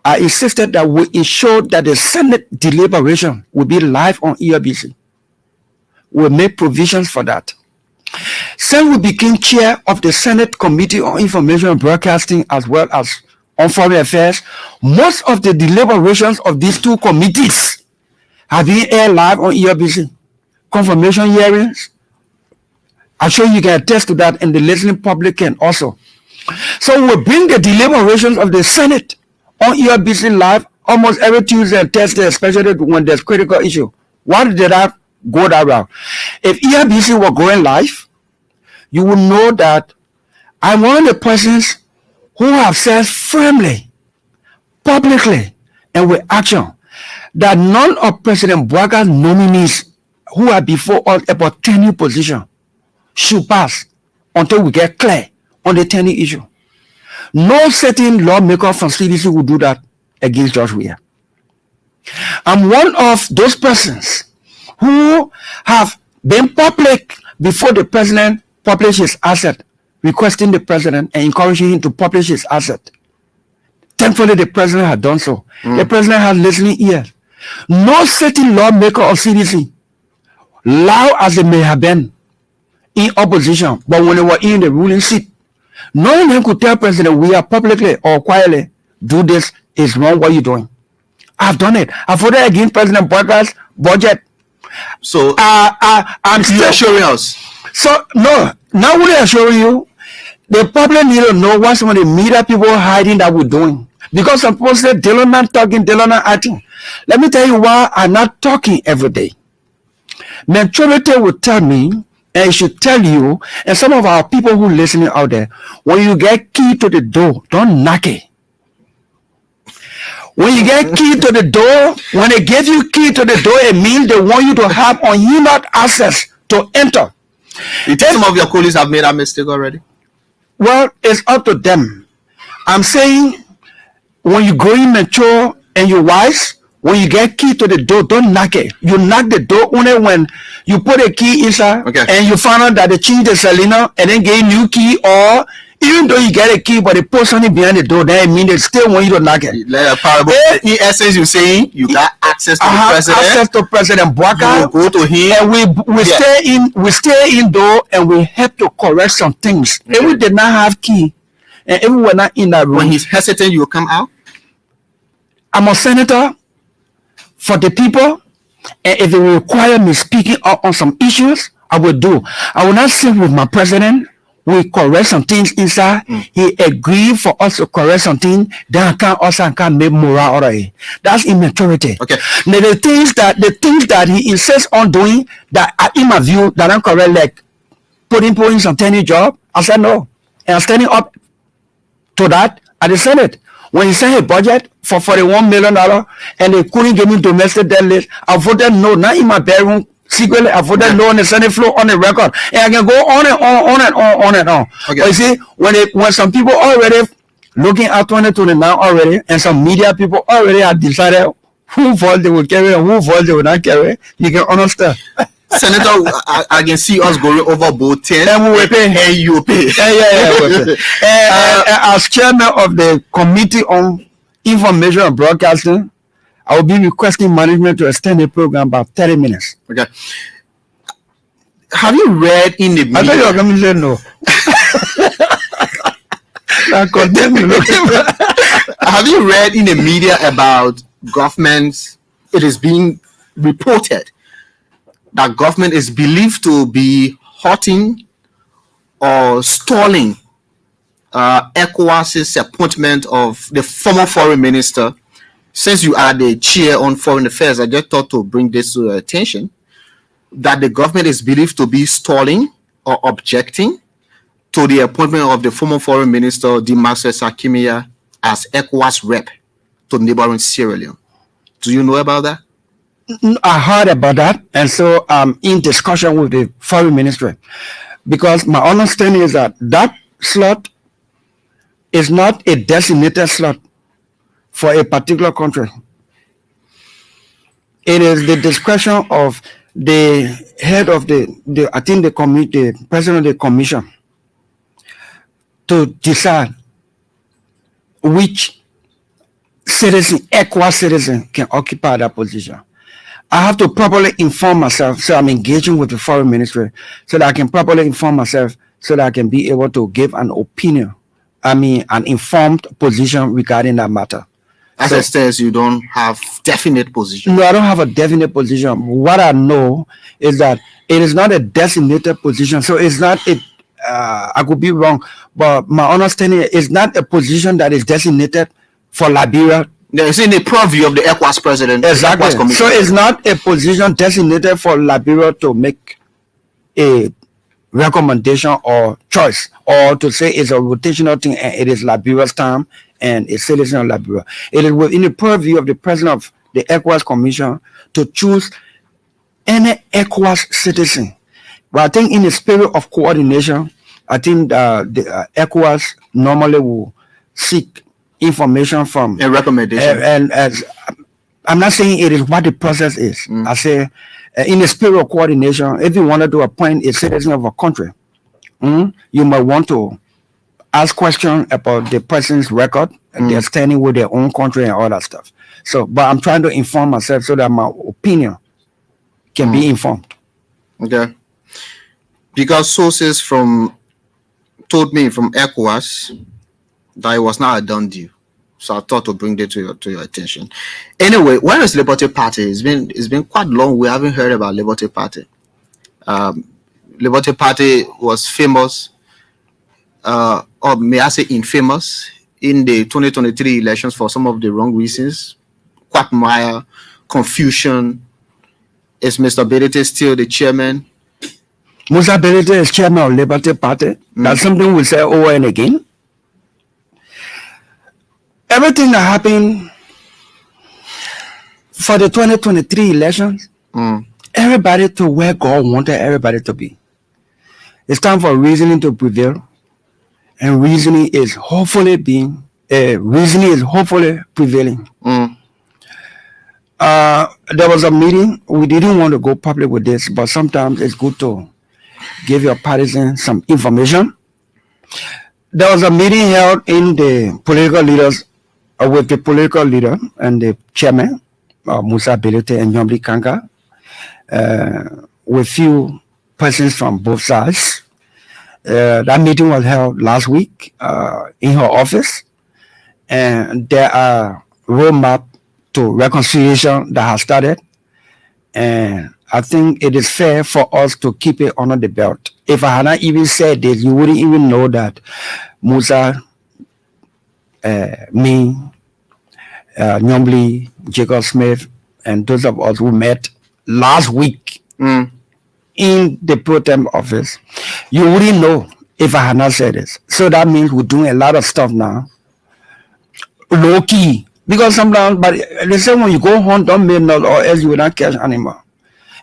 I insisted that we ensure that the Senate deliberation will be live on ERBC. We'll make provisions for that. Since we became chair of the Senate Committee on Information and Broadcasting as well as on Foreign Affairs, most of the deliberations of these two committees have been aired live on ERBC. Confirmation hearings, I'm sure you can attest to that, and the listening public can also. So we bring the deliberations of the Senate on ERBC live almost every Tuesday and Thursday, especially when there's critical issue. Why did I go that route? If ERBC were going live, you would know that I'm one of the persons who have said firmly, publicly, and with action, that none of President Bouaga's nominees who are before us about tenure position should pass until we get clear on the tenure issue. No certain lawmaker from CDC will do that against George Weah. I'm one of those persons who have been public before the president published his asset, requesting the president and encouraging him to publish his asset. Thankfully, the president had done so. The president has listening ears. No certain lawmaker of CDC, loud as they may have been in opposition, but when they were in the ruling seat, none of them could tell President Weah publicly or quietly, do this, is wrong, what are you doing? I've done it. I voted against President Bouaga's budget. So I'm still assuring us. So no, now we're assuring you, the public need to know what some of the media people hiding that we're doing. Because some people say Dillon not talking, Dillon not acting. Let me tell you why I'm not talking every day. Maturity will tell me, and it should tell you, and some of our people who listening out there, when you get key to the door, don't knock it. When you get key to the door, when they give you key to the door, it means they want you to have unhindered access to enter. You think some of your colleagues have made that mistake already? Well, it's up to them. I'm saying, when you grow mature and you're wise, when you get key to the door, don't knock it. You knock the door only when you put a key inside and you find out that they changed the cylinder and then get a new key, or even though you get a key but they put something behind the door, then it means they still want you to knock it. Like a parable. In essence, you're saying you got access to the president. Access to President Bouaga. You go to him. And we stay indoor and we help to correct some things. If we did not have key and if we were not in that room, when he's hesitant, you will come out. I'm a senator for the people, and if it require me speaking up on some issues, I will do. I will not sit with my president. We correct some things inside. He agreed for us to correct some things. Then I can't make moral out of it. That's immaturity. Okay. Now the things that he insists on doing that, in my view, that I'm correct, like putting some tenure job, I said no, and I'm standing up to that at the Senate. When he sent a budget for $41 million and they couldn't give me domestic debt list, I voted no, not in my bedroom. Secretly, I voted no on the Senate floor on the record. And I can go on and on. Okay. But you see, when some people already looking at 2029 already, and some media people already have decided who vote they will carry and who vote they will not carry, you can understand. Senator, I can see us going over both 10 and we will pay. And you will pay. Yeah. As chairman of the Committee on Information and Broadcasting, I will be requesting management to extend the program by 30 minutes. Okay. Have you read in the media? I thought you were going to say no. Have you read in the media about governments? It is being reported that government is believed to be halting or stalling ECOWAS's appointment of the former foreign minister. Since you are the chair on foreign affairs, I just thought to bring this to your attention. that the government is believed to be stalling or objecting to the appointment of the former foreign minister, Darius as ECOWAS rep to neighboring Sierra Leone. Do you know about that? I heard about that, and so I'm in discussion with the foreign ministry, because my understanding is that that slot is not a designated slot for a particular country. It is the discretion of the head of the I think the committee, the president of the commission, to decide which citizen, ECOWAS citizen, can occupy that position. I have to properly inform myself, so I'm engaging with the foreign ministry, so that I can properly inform myself, so that I can be able to give an opinion, an informed position regarding that matter. As it stands, you don't have definite position. No, I don't have a definite position. What I know is that it is not a designated position, so it's not a. I could be wrong, but my understanding is not a position that is designated for Liberia. It's in the purview of the ECOWAS president. Exactly. ECOWAS so it's not a position designated for Liberia to make a recommendation or choice, or to say it's a rotational thing and it is Liberia's time and a citizen of Liberia. It is within the purview of the president of the ECOWAS Commission to choose any ECOWAS citizen. But I think in the spirit of coordination, I think the ECOWAS normally will seek information from a recommendation. And as I'm not saying it is what the process is. I say in the spirit of coordination, if you wanted to appoint a citizen of a country, you might want to ask questions about the person's record and their standing with their own country and all that stuff. So, but I'm trying to inform myself so that my opinion can be informed. Okay. Because sources told me from ECOWAS that it was not a done deal. So I thought to bring that to your attention. Anyway, where is Liberty Party? It's been quite long. We haven't heard about Liberty Party. Liberty Party was famous, or may I say infamous, in the 2023 elections for some of the wrong reasons. Quagmire, confusion. Is Mr. Belete still the chairman? Mr. Belete is chairman of Liberty Party. That's something we say over and again. Everything that happened for the 2023 elections, everybody to where God wanted everybody to be. It's time for reasoning to prevail, and reasoning is hopefully prevailing. There was a meeting. We didn't want to go public with this, but sometimes it's good to give your partisans some information. There was a meeting held in the political leaders with the political leader and the chairman, Musa Belete and Nyomli Kanga, with few persons from both sides. That meeting was held last week in her office, and there are roadmap to reconciliation that has started, and I think it is fair for us to keep it under the belt. If I had not even said this, you wouldn't even know that Musa, me, Nyomli, Jacob Smith, and those of us who met last week in the pro tem office, you wouldn't know if I had not said this. So that means we're doing a lot of stuff now, low key. Because sometimes, but they say when you go hunt, don't make noise or else you will not catch animal.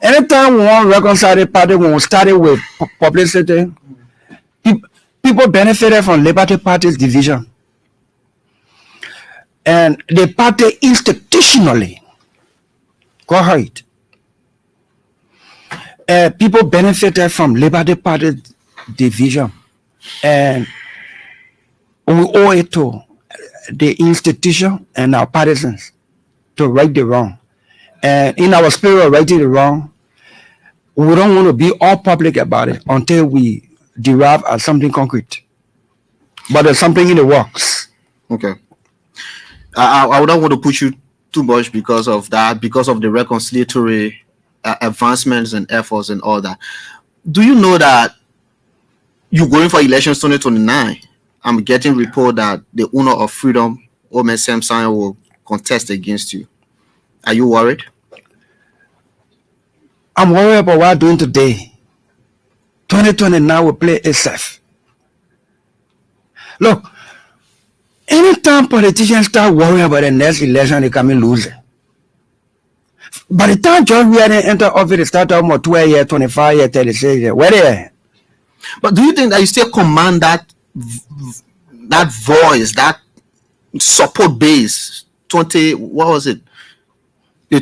Anytime we want to reconcile the party, when we started with publicity, people benefited from Liberty Party's division. And the party institutionally, go ahead. People benefited from Liberty Party's division. And we owe it to the institution and our partisans to right the wrong. And in our spirit of righting the wrong, we don't want to be all public about it until we derive at something concrete. But there's something in the works. Okay. I don't want to push you too much because of that, because of the reconciliatory advancements and efforts and all that. Do you know that you're going for elections 2029? I'm getting report that the owner of Freedom, Omen Samson, will contest against you. Are you worried? I'm worried about what I'm doing today. 2029 will play itself. Look, anytime politicians start worrying about the next election, they come in losing. By the time John Reardon enter office, they start talking about 12 years, 25 years, 36 years. Where they at? But do you think that you still command that voice, that support base? 20, what was it? The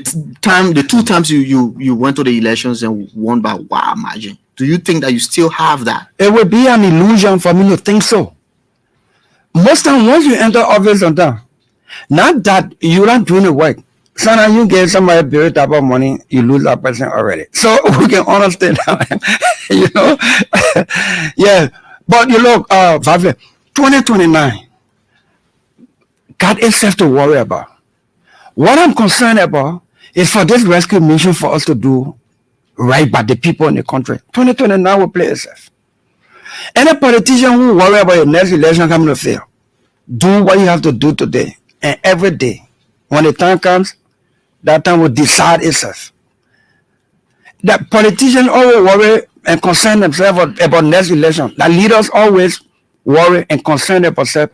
two times you went to the elections and won by wow margin. Do you think that you still have that? It would be an illusion for me to think so. Most times, once you enter office on time, not that you're not doing the work. Sometimes you get somebody very type of money, you lose that person already. So we can understand that, yeah. But you look, 2029 got itself to worry about. What I'm concerned about is for this rescue mission for us to do right by the people in the country. 2029 will play itself. Any politician who worry about your next election coming to fail, do what you have to do today and every day. When the time comes, that time will decide itself. That politicians always worry and concern themselves about next election. That leaders always worry and concern themselves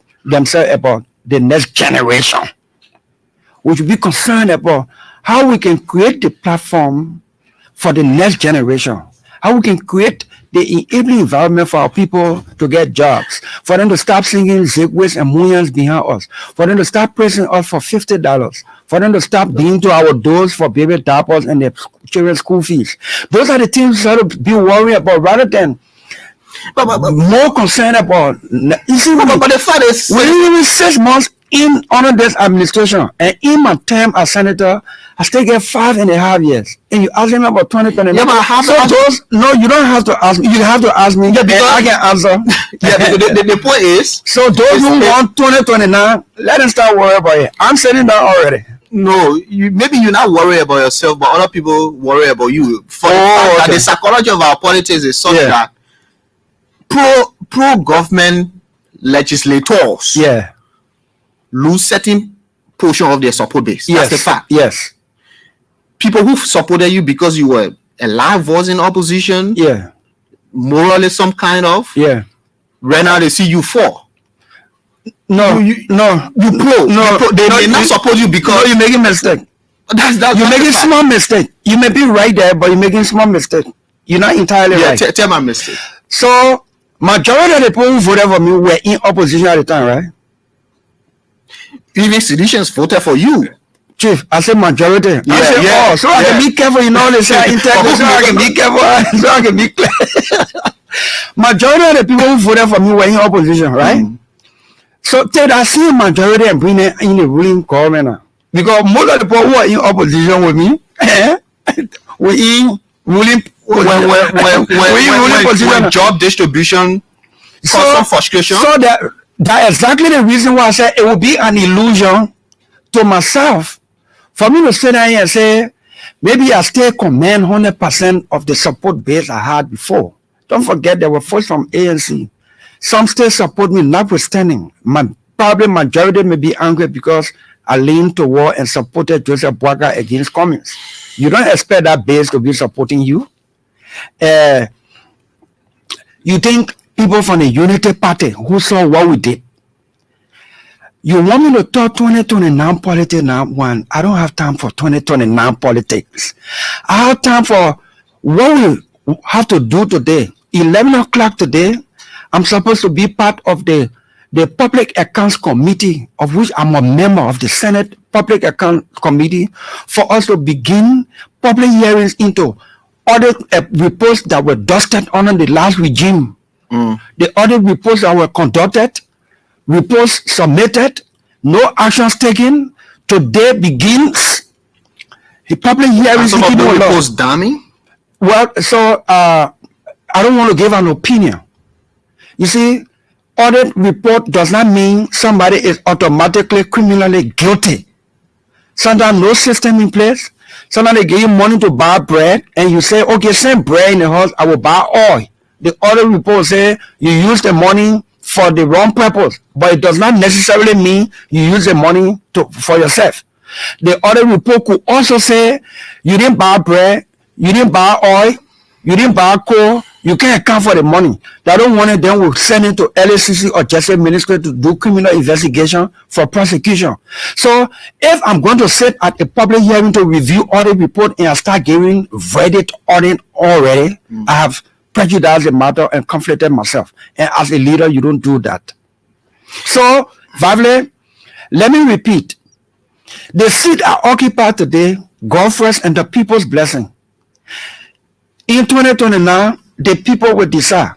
about the next generation. We should be concerned about how we can create the platform for the next generation. How we can create the enabling environment for our people to get jobs, for them to stop singing zigways and millions behind us, for them to stop praising us for $50, for them to stop being to our doors for baby diapers and their children's school fees. Those are the things we have to be worried about rather than more concerned about. You see, but the fact is, within 6 months in under this administration and in my term as senator, I still get 5.5 years. And you ask me about 2029. Yeah, but I have no, you don't have to ask me. You have to ask me. Yeah, because I can answer. Yeah, the point is, so those who want 2029, let them start worrying about it. I'm sitting down already. No, maybe you're not worried about yourself, but other people worry about you. For the fact that the psychology of our politics is such that pro-government legislators lose certain portion of their support base. That's the fact. Yes. People who supported you because you were a live voice in opposition, morally some kind of, right now they see you fall. They may not support you because you're making a mistake. You're making small mistake. You may be right there, but you're making small mistake. You're not entirely right. Tell my mistake. So majority of the people who voted for me were in opposition at the time, right? Even seditions voted for you. Chief, I said majority. So I can be careful, they say integrity, so I can be careful, so I can be clear. Majority of the people who voted for me were in opposition, right? So take that same majority and bring it in the ruling government now. Because most of the people who are in opposition with me, were in ruling when job distribution cause some frustration. So that exactly the reason why I said it will be an illusion to myself for me to sit down here and say, maybe I still command 100% of the support base I had before. Don't forget there were folks from ANC. Some still support me, notwithstanding. Probably majority may be angry because I leaned toward and supported Joseph Boakai against communists. You don't expect that base to be supporting you. You think people from the Unity Party who saw what we did, you want me to talk 2029 politics now? One, I don't have time for 2029 politics. I have time for what we have to do today. 11 o'clock today, I'm supposed to be part of the Public Accounts Committee, of which I'm a member of the Senate Public Accounts Committee, for us to begin public hearings into audit reports that were dusted under the last regime. The audit reports that were conducted, reports submitted, no actions taken. Today begins the public hearings. Some of the reports dummy? Well, so I don't want to give an opinion. You see, audit report does not mean somebody is automatically criminally guilty. Sometimes no system in place. Sometimes they give you money to buy bread and you say, okay, send bread in the house, I will buy oil. The audit report say you use the money for the wrong purpose, but it does not necessarily mean you use the money for yourself. The audit report could also say you didn't buy bread, You didn't buy oil. You didn't buy coal. You can't account for the money. They don't want it, then we'll send it to LACC or Justice Ministry to do criminal investigation for prosecution. So if I'm going to sit at a public hearing to review audit report and I start giving verdict audit already, I have prejudiced the matter and conflicted myself. And as a leader, you don't do that. So, Vavle, let me repeat. The seat I occupy today, God first and the people's blessing. In 2029, the people will decide.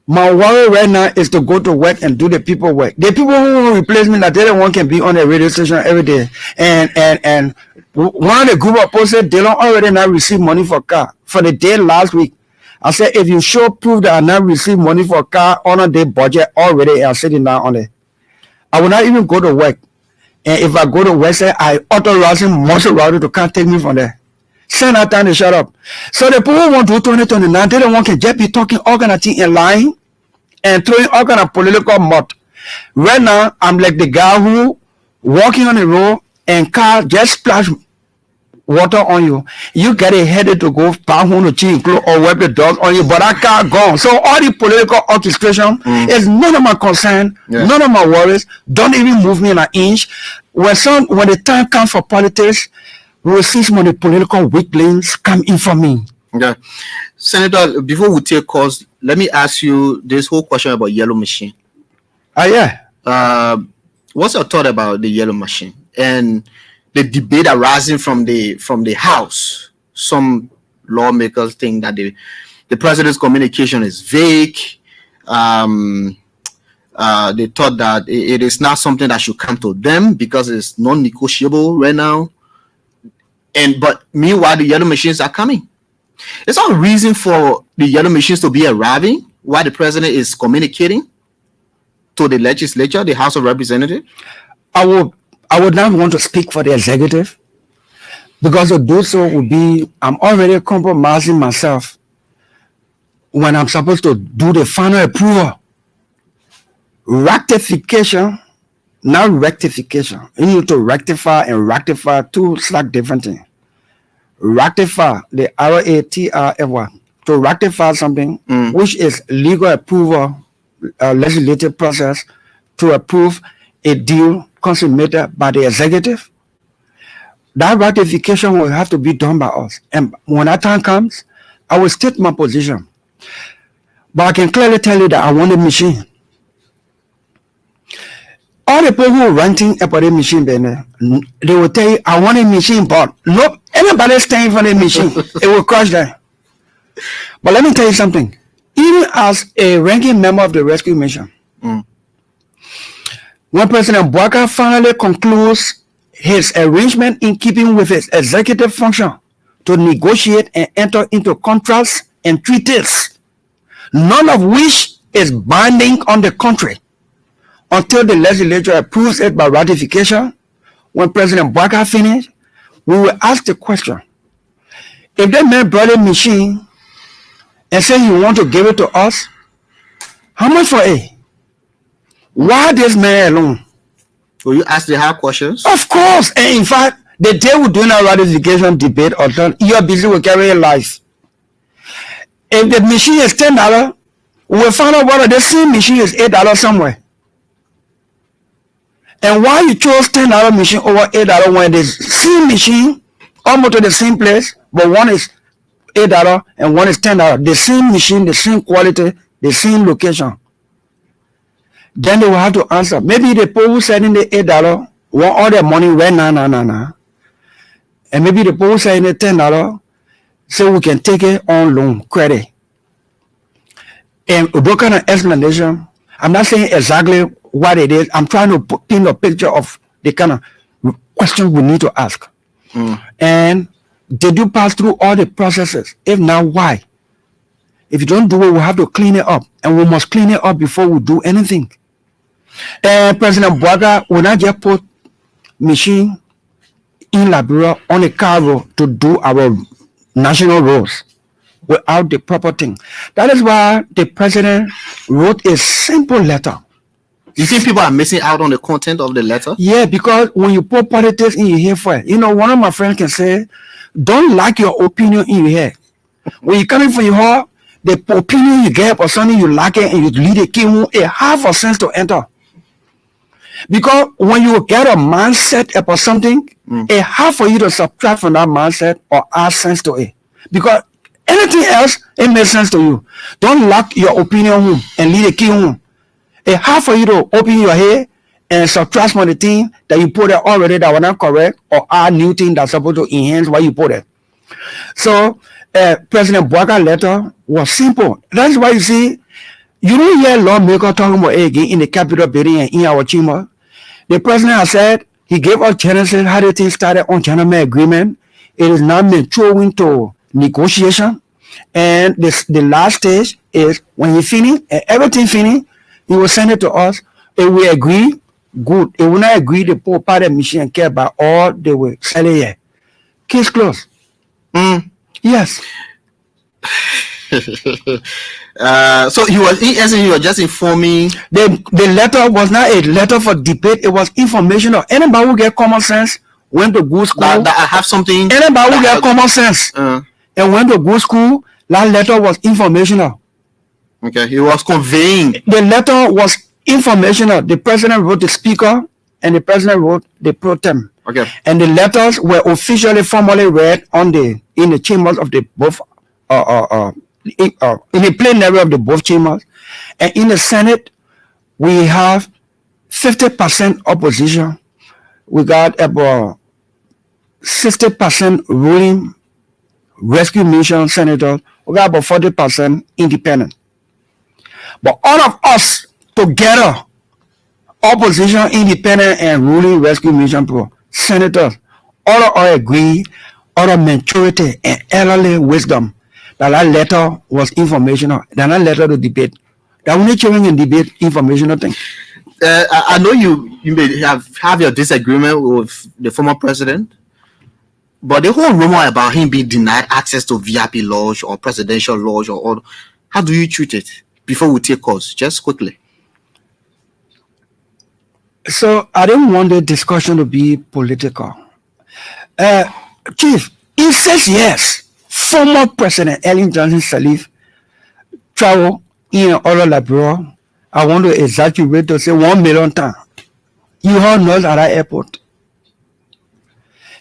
My worry right now is to go to work and do the people work. The people who will replace me, that they don't want can be on a radio station every day. And one of the group of posted, Dillon already now received money for car. For the day last week, I said, if you show proof that I now received money for car on a day budget already, I'm sitting down on it. I will not even go to work. And if I go to work, say, I authorize Montserrado to come take me from there. Send that time to shut up. So the people who want to do 2029, they don't want to just be talking all kind of thing and lying and throwing all kind of political mud. Right now, I'm like the guy who walking on the road and car just splash water on you. You get a headache to go back home to change clothes or wipe the dog on you, but that car gone. So all the political orchestration is none of my concern, none of my worries. Don't even move me an inch. When the time comes for politics, we will see some of the political weaklings come in for me. Okay. Senator, before we take calls, let me ask you this whole question about yellow machine. Yeah. What's your thought about the yellow machine and the debate arising from the House? Some lawmakers think that the president's communication is vague. They thought that it is not something that should come to them because it's non-negotiable right now. But meanwhile, the yellow machines are coming. It's not a reason for the yellow machines to be arriving while the president is communicating to the legislature, the House of Representatives. I would not want to speak for the executive because to do so would be, I'm already compromising myself when I'm supposed to do the final approval. Rectification, not rectification. You need to rectify and rectify two slight different things. Rectify, the RATRFY, to rectify something which is legal approval, legislative process to approve a deal consummated by the executive. That ratification will have to be done by us. And when that time comes, I will state my position. But I can clearly tell you that I want a machine. All the people who are renting a machine, they will tell you, I want a machine, but no, anybody staying for the machine, it will crush them. But let me tell you something. Even as a ranking member of the rescue mission, when President Bouaka finally concludes his arrangement in keeping with his executive function to negotiate and enter into contracts and treaties, none of which is binding on the country, until the legislature approves it by ratification, when President Bouaka finishes, we will ask the question, if that man brought a machine and said he want to give it to us, how much for it? Why this man alone? Will you ask the hard questions? Of course. And in fact, the day we're doing a ratification debate or done, you're busy with carrying life. If the machine is $10, we'll find out whether the same machine is $8 somewhere. And why you chose $10 machine over $8 when the same machine, almost to the same place, but one is $8 and one is $10. The same machine, the same quality, the same location. Then they will have to answer. Maybe the people who selling the $8 want all their money right now. And maybe the people who selling the $10 say we can take it on loan, credit. And that kind of explanation, I'm not saying exactly what it is. I'm trying to paint a picture of the kind of questions we need to ask. And did you pass through all the processes? If not, why? If you don't do it, we'll have to clean it up. And we must clean it up before we do anything. And President Bouaka will not just put machine in Liberia on a cargo to do our national roads without the proper thing. That is why the president wrote a simple letter. You think people are missing out on the content of the letter? Yeah, because when you put politics in your head for it, one of my friends can say, don't like your opinion in your head. When you coming from your heart, the opinion you get or something you like it and you lead a king, it have a sense to enter. Because when you get a mindset about something, it have for you to subtract from that mindset or add sense to it. Because anything else, it makes sense to you. Don't lock your opinion home and lead a king home. It have for you to open your head and subtract from the thing that you put there already that was not correct or add new thing that's supposed to enhance what you put there. So President Bouaga's letter was simple. That's why you see, you don't hear lawmaker talking about it again in the Capitol building and in our chamber. The president has said he gave us Genesis how the thing started on gentleman agreement. It is now maturing to negotiation. And the last stage is when he finished and everything finished, he will send it to us. If we agree, good. If we not agree, the poor part of the mission care about all they will sell it here. Case closed. Yes. So he was just informing. The letter was not a letter for debate. It was informational. Anybody who get common sense went to good school. That I have something. Anybody who get common sense and went to good school, that letter was informational. Okay, he was conveying. The letter was informational. The president wrote the speaker and the president wrote the pro tem. Okay. And the letters were officially formally read in the chambers of the both in the plenary of the both chambers. And in the Senate, we have 50% opposition. We got about 60% ruling rescue mission senators. We got about 40% independent. But all of us together, opposition, independent, and ruling rescue mission senators, all of us agree, all of maturity and elderly wisdom, that letter was informational. That letter to debate. That only children in debate informational thing. I know you may have your disagreement with the former president, but the whole rumor about him being denied access to VIP lodge or presidential lodge or how do you treat it? Before we take calls, just quickly. So I didn't want the discussion to be political. Chief, he says yes. Former President Ellen Johnson Sirleaf travel in all of Liberia. I want to exaggerate to say 1 million times. You all know at that airport.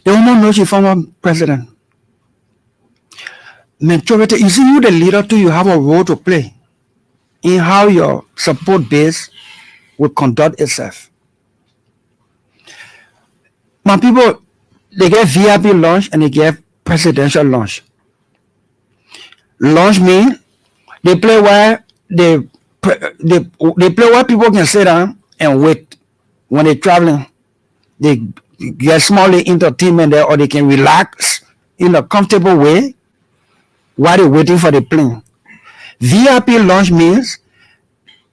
The woman knows she's former president. Maturity, you see, you the leader too, you have a role to play in how your support base will conduct itself. My people, they get VIP lunch and they get presidential lunch. Lunch means they play where they play where people can sit down and wait when they're traveling. They get small entertainment there, or they can relax in a comfortable way while they're waiting for the plane. VIP lunch means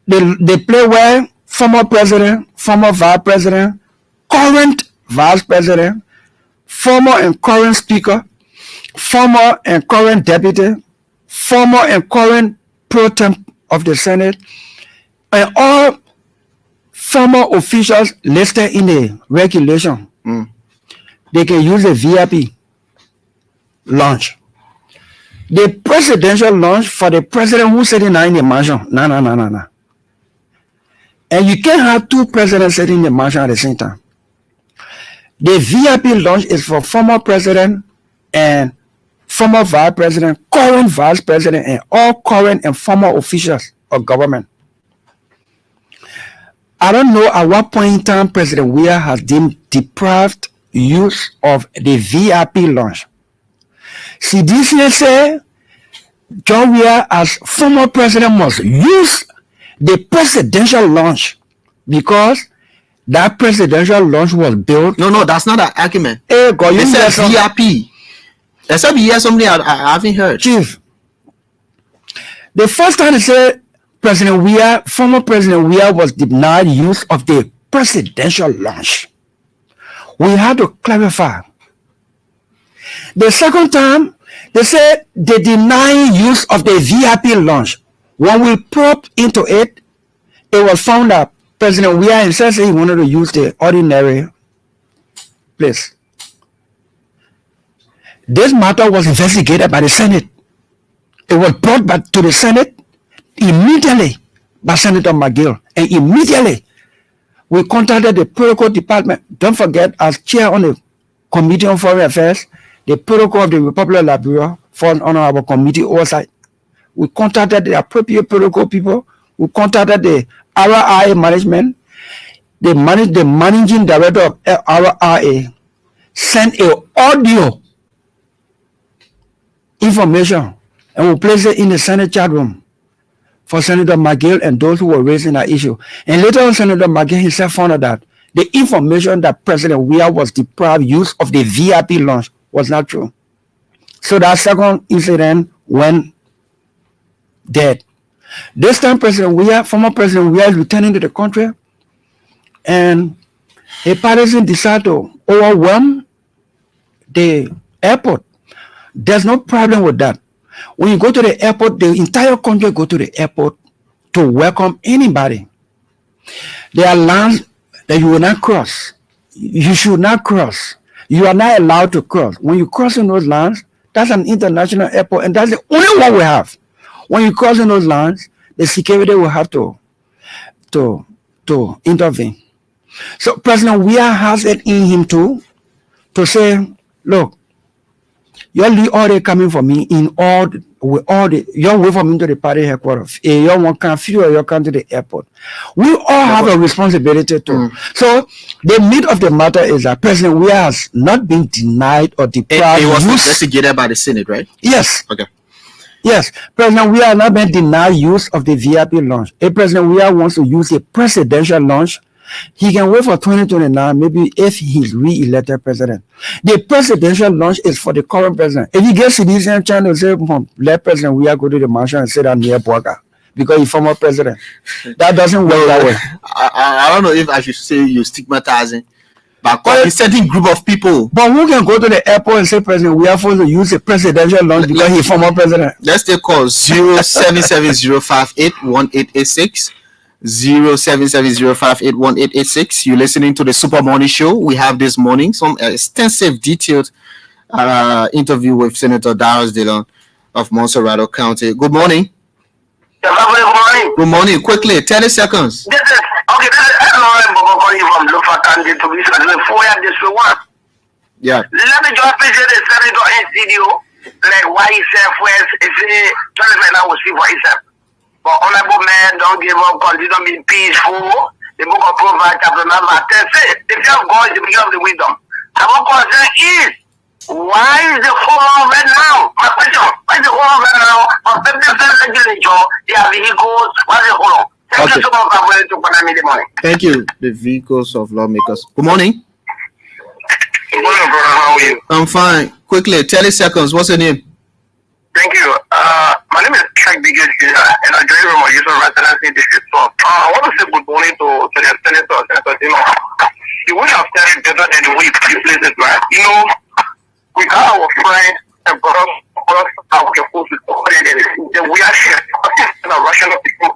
they play where former president, former vice president, current vice president, former and current speaker, former and current deputy, former and current pro tem of the Senate, and all former officials listed in the regulation. They can use a VIP lunch. The presidential lunch for the president who's sitting in the mansion. No. And you can't have two presidents sitting in the mansion at the same time. The VIP lunch is for former president and former vice president, current vice president, and all current and former officials of government. I don't know at what point in time President Weah has been deprived use of the VIP lunch. CDC say John Weah as former president must use the presidential lunch because that presidential lunch was built. No, that's not an argument. Hey, God, you said VIP. Except you hear something I haven't heard. Chief, the first time they said former President Weah was denied use of the presidential lunch. We had to clarify. The second time, they said they denied use of the VIP lunch. When we probed into it, it was found that President Weah himself said he wanted to use the ordinary place. This matter was investigated by the Senate. It was brought back to the Senate immediately by Senator McGill, and immediately we contacted the protocol department. Don't forget, as chair on the Committee on Foreign Affairs, the protocol of the Republic of Liberia falls under our committee oversight. We contacted the appropriate protocol people. We contacted the RIA management. The managing director of RIA sent a audio information, and we placed it in the Senate chat room for Senator McGill and those who were raising that issue. And later on, Senator McGill himself found out that the information that President Weah was deprived use of the VIP lounge was not true. So that second incident went dead. This time, former President Weah is returning to the country, and a partisan decided to overwhelm the airport. There's no problem with that. When you go to the airport, the entire country go to the airport to welcome anybody. There are lands that you will not cross. You should not cross. You are not allowed to cross. When you cross in those lands, that's an international airport, and that's the only one we have. When you cross in those lands, the security will have to intervene. So President Weah has it in him too to say, look, your lead order coming for me your way from into the party headquarters. Your one can feel your come to the airport. We all have a responsibility too. So the meat of the matter is that President Weah has not been denied or deprived. It was investigated by the Senate, right? Yes. Okay. Yes, President Weah has not been denied use of the VIP launch. If President Weah wants to use a presidential launch, he can wait for 2029, maybe if he's re-elected president. The presidential launch is for the current president. If he gets citizen trying to say, let President Weah go to the mansion and sit down near Boaga because he's former president. That doesn't work that way. I don't know if I should say you're stigmatizing, but a certain group of people. But who can go to the airport and say President Weah forced to use a presidential launch because he's former president? Let's take call 0770581886. 0770581886. You're listening to the Super Morning Show. We have this morning some extensive, detailed interview with Senator Darius Dillon of Montserrado County. Good morning. Good morning. Good morning. Quickly, 30 seconds. This is from Lufa County to be 4 District 1. Yeah. Let me just appreciate the senator in studio, like why he said first, if he 25 now will see for himself. But honorable man, don't give up, continue to be peaceful. The book of Proverbs chapter number 10 says, the fear of God is the beginning of the wisdom. Our concern is, why is the whole right now? My question, why is the whole right now? On 50% legislature, they have vehicles, what's the whole? Thank you so much for me the morning. Thank you, the vehicles of lawmakers. Good morning. Good morning, brother. How are you? I'm fine. Quickly, 30 seconds. What's your name? Thank you. My name is Chuck Biggett, and I join from my user residency district. So I want to say good morning to the senator, Dillon. The way I've said it better than the way you place it, right? You know, we got our friends and brothers our folks with and we are sharing a rational people.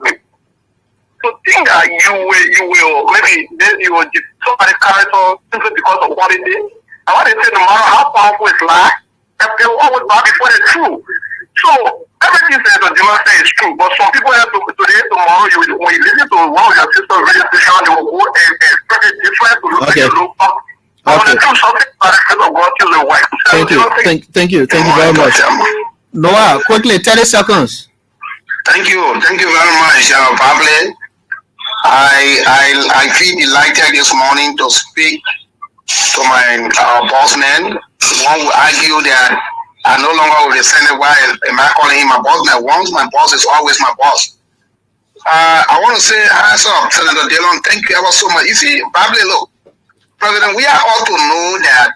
So think that you will maybe you will give somebody character simply because of what it is. I want to say no matter how powerful it's like, they will always bow before the truth. So everything Senator Dillon says is true, but some people have to today, tomorrow, when you listen to one of your sister radio station, they will go and express it different to look at your look up. Thank you very much. Noah, quickly, 30 seconds. Thank you very much, Pablo. I feel delighted this morning to speak to my boss man. One will argue that I no longer will send why am I calling him my boss? My boss is always my boss. I want to say hands up, Senator Dillon. Thank you ever so much. You see, Pablo, look, President, we are all to know that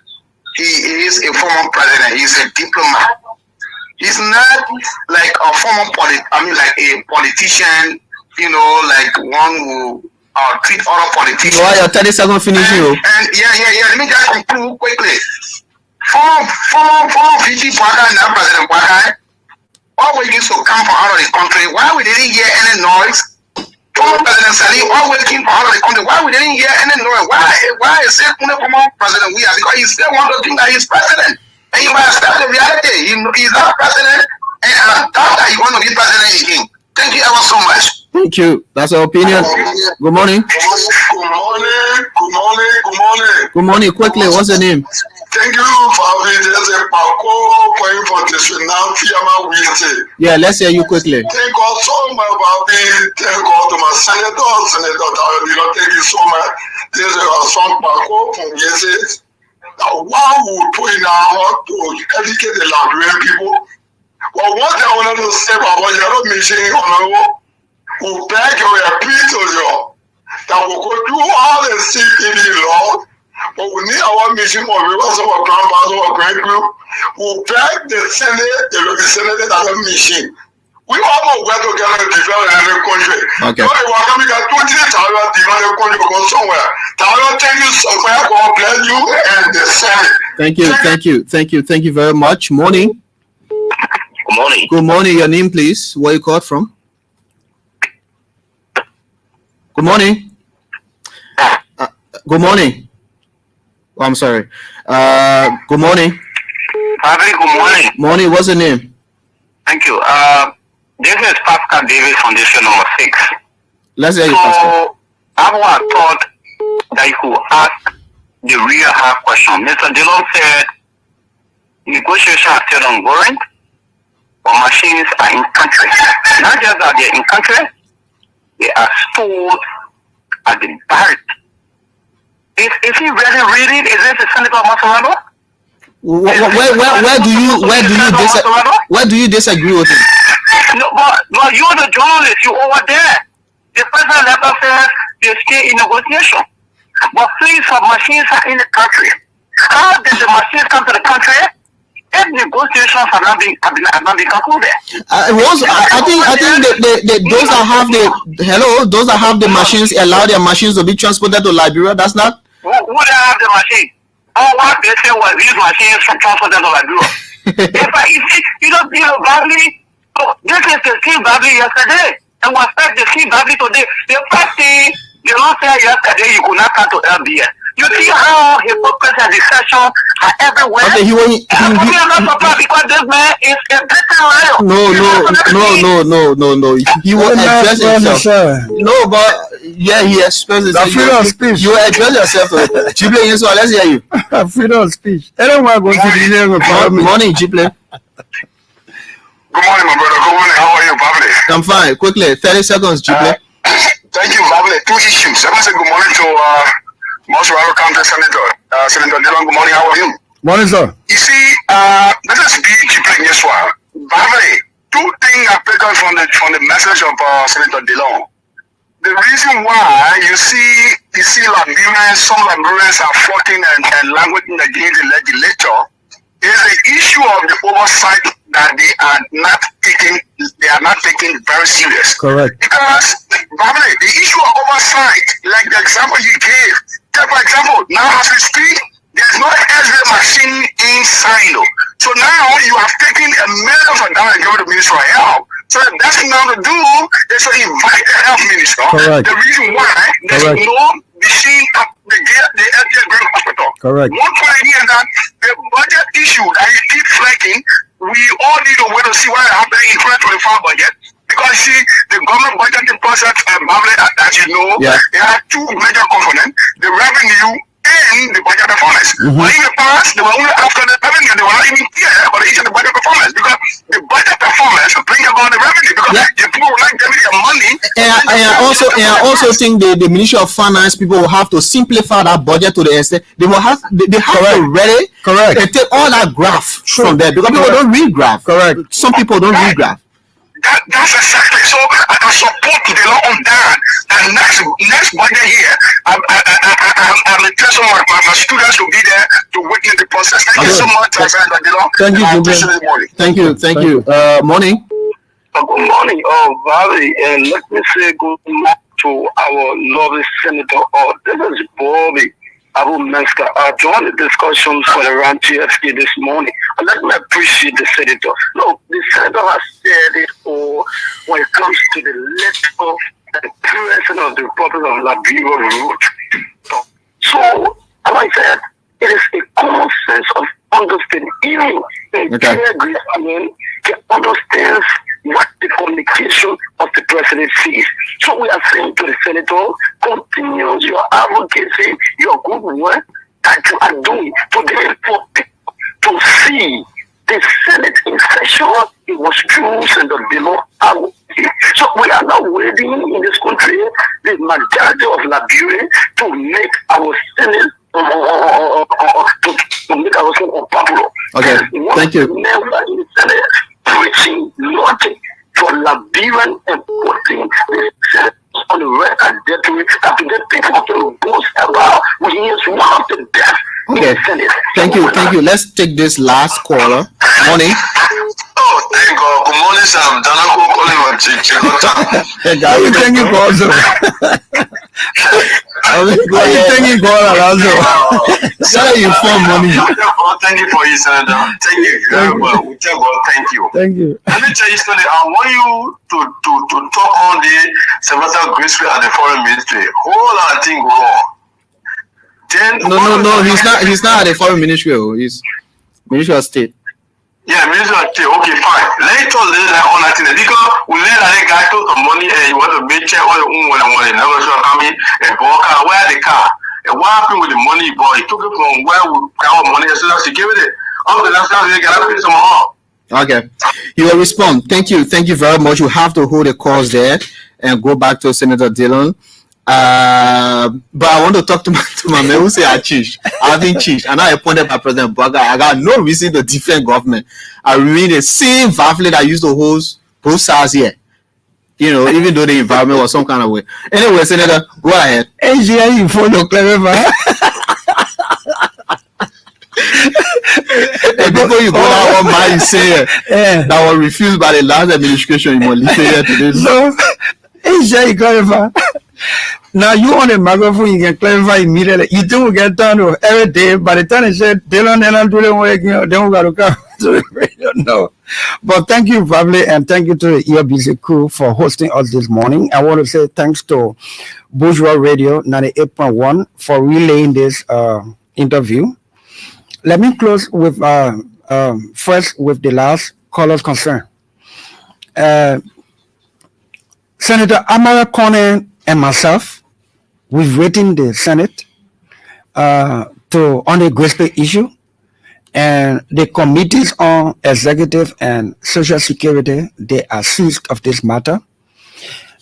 he is a former president. He's a diplomat. He's not like a former like a politician, you know, like one who treat other politicians. Why your 30 seconds finish you? And let me just conclude quickly. Former VP Parker and now President Parker, always used to come from out of the country. Why we didn't hear any noise? Former President Sali always came from out of the country. Why we didn't hear any noise? Why is it former President Weah? Because he still wants to think that he's president. And you must accept the reality. He's not president, and I thought that he want to be president again. Thank you ever so much. Thank you. That's our opinion. Good morning. Good morning. Good morning. Quickly, what's the name? Thank you for having point for this now. Yeah, let's hear you quickly. Thank God so much, Bobby. Thank God to my senator. Thank you so much. This is a song from yesterday. Why would put in our heart to educate the Liberian people? But what I wanted to say about your mission on we beg you, we appeal to you that we could do all the CPD law, but we need our mission of rivers of our grandfathers of our great group. We beg the Senate, the representative of the mission. We all know where to get a develop in every country. Okay. You know, we are coming at 20 develop country go somewhere. Thank you somewhere, God bless you and the Senate. Thank you very much. Morning. Good morning. Good morning. Your name, please. Where you called from? Good morning. Good morning. Oh, I'm sorry. Good morning. Good morning. Morning. What's the name? Thank you. This is Pascal Davis Foundation number 6. Let's hear you, Pascal. I thought that you could ask the real hard question. Mr. Dillon said negotiations are still ongoing, but machines are in country. Not just that they're in country, they are stored at the barrack. Is he really reading? Is this the Senator of Montserrado? Where do you disagree with him? No, but you're the journalist. You over there. The president letter says they stay in negotiation. But fleets of machines are in the country. How did the machines come to the country? If negotiations have not been concluded. I think those that have the machines allow their machines to be transported to Liberia. That's not. Who they have the machine? What they say was these machines from transported to Liberia. Badly. This is the same badly yesterday, and we expect the same badly today. The first thing they don't say yesterday, you could not come to LBS. You see how hypocrisy and deception are everywhere. Okay, I'm not surprised because this man is a better liar. No. He will address himself. No, but yeah, he expresses freedom of speech. You address yourself. Jible, so let's hear you. Freedom of speech. Anyone going to the morning, Jible. Good morning, my brother. Good morning. How are you, Babli? I'm fine. Quickly, 30 seconds, Jible. Thank you, Babli. 2 issues. I want to say good morning to Montserrado County Senator, Senator Dillon. Good morning. How are you? Morning, sir. You see, let us be Jible in this one. Babli, 2 things are taken from the message of Senator Dillon. The reason why you see Liberians, some Liberians are flocking and languishing against the legislature is the issue of the oversight that they are not taking very serious. Correct. Because Babli, the issue of oversight, like the example you gave, for example, now as we speak, there's no X-ray machine in Sino. So now you have taken $1 million and given the Minister of Health. So the best thing now to do is to invite the health minister. Correct. The reason why there's no machine at the LGS Grand Hospital. Correct. One point here is that the budget issue that you keep flagging, we all need to wait to see what happens in 2025 budget. Because see, the government budgeting process, as you know, there are 2 major components: the revenue and the budget performance. But in the past, they were only after the revenue, they were not even here about the issue of the budget performance, because the budget performance bring about the revenue, because the people will not give their money. And I also think the Ministry of Finance people will have to simplify that budget to the extent they have to read it and take all that graph from there, because people don't read graph. Correct. Some people don't read graph. That's exactly. So I support the law on that. And next budget year, I'm interested my students will be there to witness the process. Thank you so much, Senator Dillon. Thank you. Morning. Good morning, Valley, and let me say good morning to our lovely Senator. This is Bobby Abu Menska. I joined the discussions for the RAN TSK this morning. And let me appreciate the Senator. Look, the Senator has said it all when it comes to the letter that the President of the Republic of Liberia wrote. So, as I said, it is a common sense of understanding understand. Even a clear great man can understand what the communication of the president sees. So we are saying to the senator, continue your advocacy, your good work that you are doing today for people to see the Senate in session. It was true, Senator Dillon. So we are now waiting in this country, the majority of Liberia, to make our Senate to make our Senate popular. Okay, thank you. Never in the Senate preaching logic for Liberian and putting the Senate on the record that today people can boast about. We is one of the best. Okay, thank you. Let's take this last caller. Morning. Oh, thank God. Good morning, Sam. Danako calling on Thank you, also. Thank you, also. Sorry, you for money. Thank you for your Senator. Thank you very well. Thank you. Thank you. Let me tell you something. I want you to talk on the Senator Graceful at the Foreign Ministry. Whole lot of things wrong. No. He's not at the Foreign Ministry. He's Ministry of State. Yeah, Minister of State. Okay, fine. Let's talk on that thing. Because we let that guy took the money and you want to make check all your own money. Never sure coming and where the car. And what happened with the money, boy? He took it from where we got our money as soon as he gave it. Up the last time they got to pay some more. Okay. He will respond. Thank you very much. You have to hold a course there and go back to Senator Dillon. But I want to talk to my man who say I haven't changed. And I appointed by President Boga. I got no reason to defend government. I remain the same pamphlet I used to host both sides here. You know, even though the environment was some kind of way. Anyway, Senator, go ahead. AGI, you follow clever. And before you go down, what man you say that was refused by the last administration, you must leave here today. So, AGI, clever. Now you on the microphone, you can clarify immediately. You don't get done every day. By the time they said Dillon and I'm doing work, then we got to come to the radio. No. But thank you, Pablo, and thank you to the ERBC crew for hosting us this morning. I want to say thanks to Bourgeois Radio 98.1 for relaying this interview. Let me close with first with the last caller's concern. Senator Amara Conan and myself, we've written the Senate on the Graceful issue, and the committees on executive and social security, they are seized of this matter.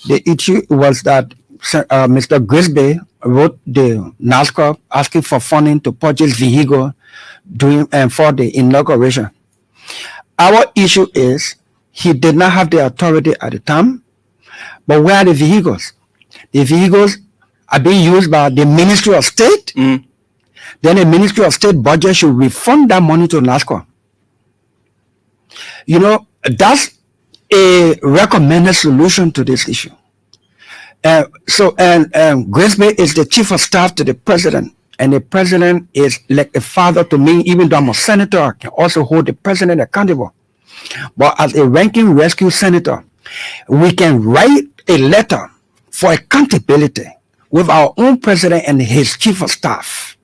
The issue was that Mr. Grisby wrote the NASCOR asking for funding to purchase vehicle for the inauguration. Our issue is he did not have the authority at the time, but where are the vehicles? The vehicles are being used by the Ministry of State. Then the Ministry of State budget should refund that money to NASCOR. You know, that's a recommended solution to this issue. Grisby is the chief of staff to the president, and the president is like a father to me. Even though I'm a senator, I can also hold the president accountable. But as a ranking rescue senator, we can write a letter for accountability with our own president and his chief of staff.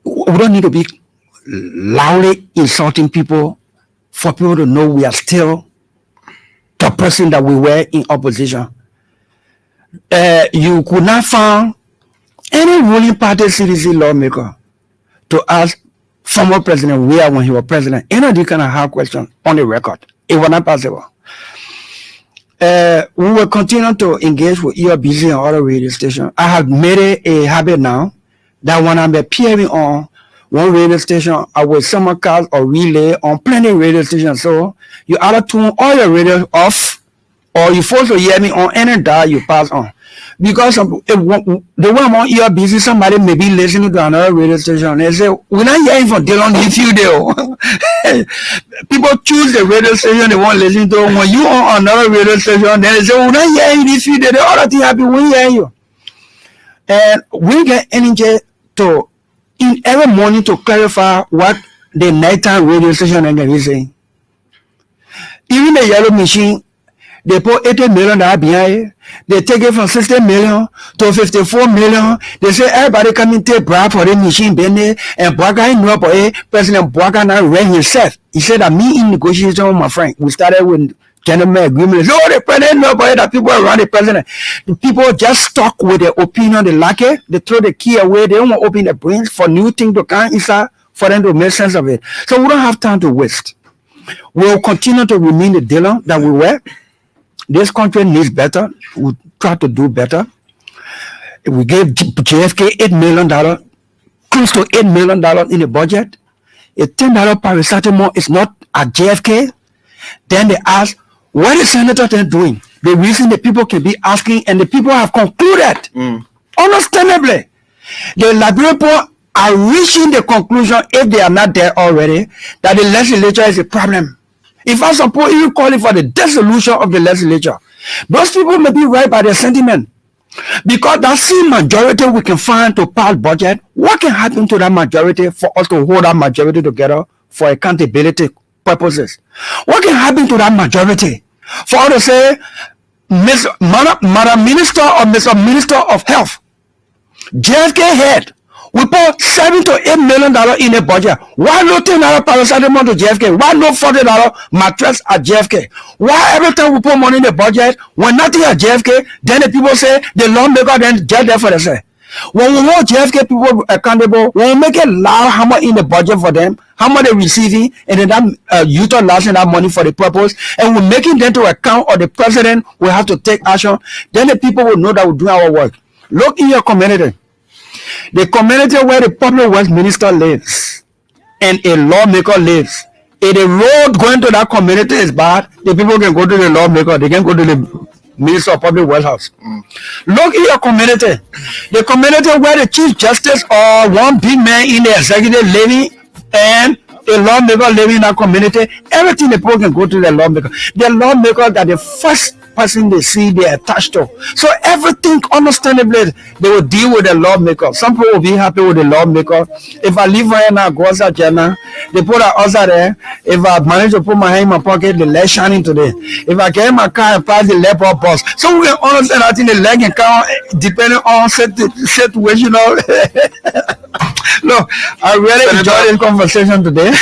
We don't need to be loudly insulting people for people to know we are still the person that we were in opposition. You could not find any ruling party CDC lawmaker to ask former President Weah when he was president any of these kind of hard questions on the record. It was not possible. We will continue to engage with ERBC and other radio stations. I have made it a habit now that when I'm appearing on one radio station, I will simulcast or relay on plenty of radio stations. So you either tune all your radio off, or you force to hear me on any dial you pass on. Because the way I'm on ERBC, somebody may be listening to another radio station and they say, we're not hearing from Dillon if you do. People choose the radio station they want to listen to. When you on another radio station, then they say, we're not hearing if you do. The other thing happen, we hear you. And we get energy to, in every morning, to clarify what the nighttime radio station is saying. Even the yellow machine, They put $80 million behind it. They take it from 60 million to 54 million. They say everybody come in take bribe for the machine business. And Bwaga knew about it. President Bwaga now ran himself. He said that me in negotiation with my friend, we started with gentleman agreement. Oh, the president know about it, that people around the president. The people just stuck with their opinion. They like it. They throw the key away. They don't want to open their brains for new things to come inside for them to make sense of it. So we don't have time to waste. We'll continue to remain the Dillon that we were. This country needs better. We'll try to do better. We gave JFK $8 million, close to $8 million in the budget. A $10 paracetamol is not at JFK. Then they ask, what is Senator then doing? The reason the people can be asking, and the people have concluded, understandably, the Liberal people are reaching the conclusion, if they are not there already, that the legislature is a problem. If I suppose you call it for the dissolution of the legislature, those people may be right by their sentiment. Because that same majority we can find to pass budget, what can happen to that majority for us to hold that majority together for accountability purposes? What can happen to that majority for us to say, Madam Minister or Mr. Minister of Health, JFK head, we put $7 to $8 million in the budget. Why no $10 paracetamol to JFK? Why no $40 mattress at JFK? Why every time we put money in the budget, when nothing at JFK, then the people say the lawmaker then get there for themselves. When we hold JFK people accountable, when we make it loud how much in the budget for them, how much they're receiving, and then that utilizing that money for the purpose, and we're making them to account, or the president will have to take action, then the people will know that we're doing our work. Look in your community. The community where the public works minister lives and a lawmaker lives. If the road going to that community is bad, the people can go to the lawmaker, they can go to the Minister of Public Works house. Look in your community. The community where the Chief Justice or one big man in the executive living and a lawmaker living in that community, everything the people can go to the lawmaker. The lawmaker that the first person they see they attached to. So everything, understandably, they will deal with the lawmaker. Some people will be happy with the lawmaker. If I leave right now, go outside Jenna, they put an outside there. If I manage to put my hand in my pocket, the leg shining today. If I get in my car and pass the left up bus. So we can understand that in the leg and car, depending on situational. Look, I really enjoyed this conversation today.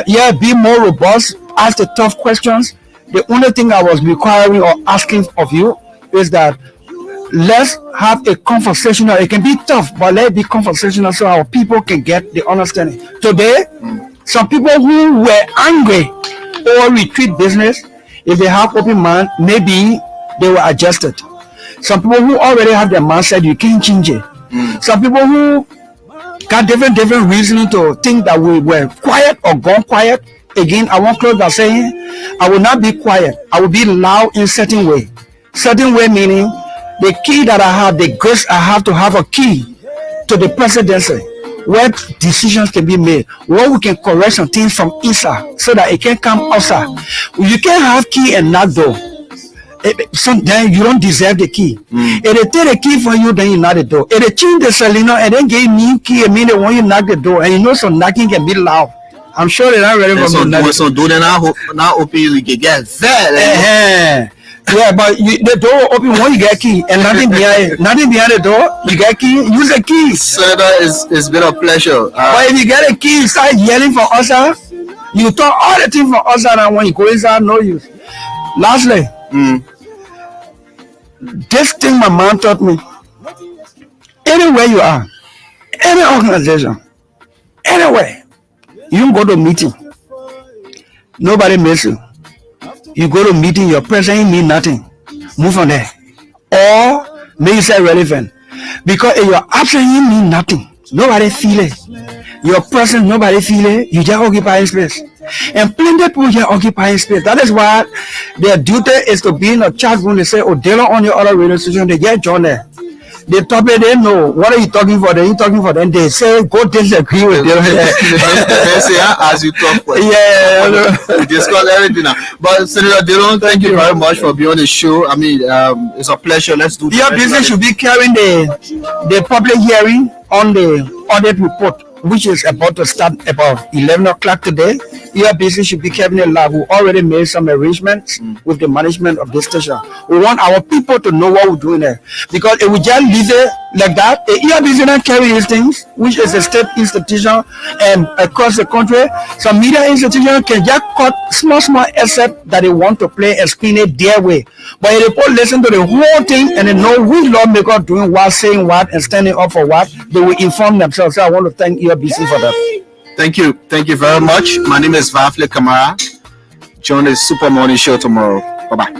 Yeah, be more robust, ask the tough questions. The only thing I was requiring or asking of you is that let's have a conversational. It can be tough, but let it be conversational so our people can get the understanding. Today, some people who were angry or retreat business, if they have open mind, maybe they will adjust it. Some people who already have their mindset, you can't change it. Some people who got different reasoning to think that we were quiet or gone quiet. Again, I want to close by saying, I will not be quiet. I will be loud in certain way. Certain way meaning the key that I have, the grace I have to have a key to the presidency where decisions can be made, where we can correct some things from inside so that it can come outside. You can't have key and not door. Sometimes you don't deserve the key. If they take the key for you, then you knock the door. If they change the cylinder and then give new key, it means they want you knock the door, and you know some knocking can be loud. I'm sure they're not ready for me. So do they not open you can get that. Yeah, but the door will open when you get key, and nothing behind the door. You get key, use the key. Sir, it's been a pleasure. But if you get a key, you start yelling for us, you talk all the things for us, and when you go inside, no use. Lastly, this thing my mom taught me. Anywhere you are, any organization, anywhere. You go to a meeting, nobody makes you. You go to a meeting, your presence mean nothing. Move on there. Or make yourself relevant. Because if your absence mean nothing, nobody feel it. Your presence, nobody feel it. You just occupy space. And plenty of people just occupy space. That is why their duty is to be in a chat room. They say, oh, Dillon on your other radio station, they get joined there. The topic they know. What are you talking for? Then you talking for them. They say go disagree with them. They say as you talk. Yeah. We discuss everything now. But Senator Dillon, thank you very much for being on the show. I mean, it's a pleasure. Let's do. Your business should be carrying the public hearing on the audit report, which is about to start about 11 o'clock today. ERBC should be kept in lab. We already made some arrangements with the management of this station. We want our people to know what we're doing there. Because if we just leave it like that, the ERBC don't carry these things, which is a state institution, and across the country, some media institutions can just cut small except that they want to play and spin it their way. But if they listen to the whole thing and they know which lawmaker doing what, saying what, and standing up for what, they will inform themselves. So I want to thank ERBC for that. Thank you very much. My name is Vafle Kamara. Join the Super Morning Show tomorrow. Bye bye.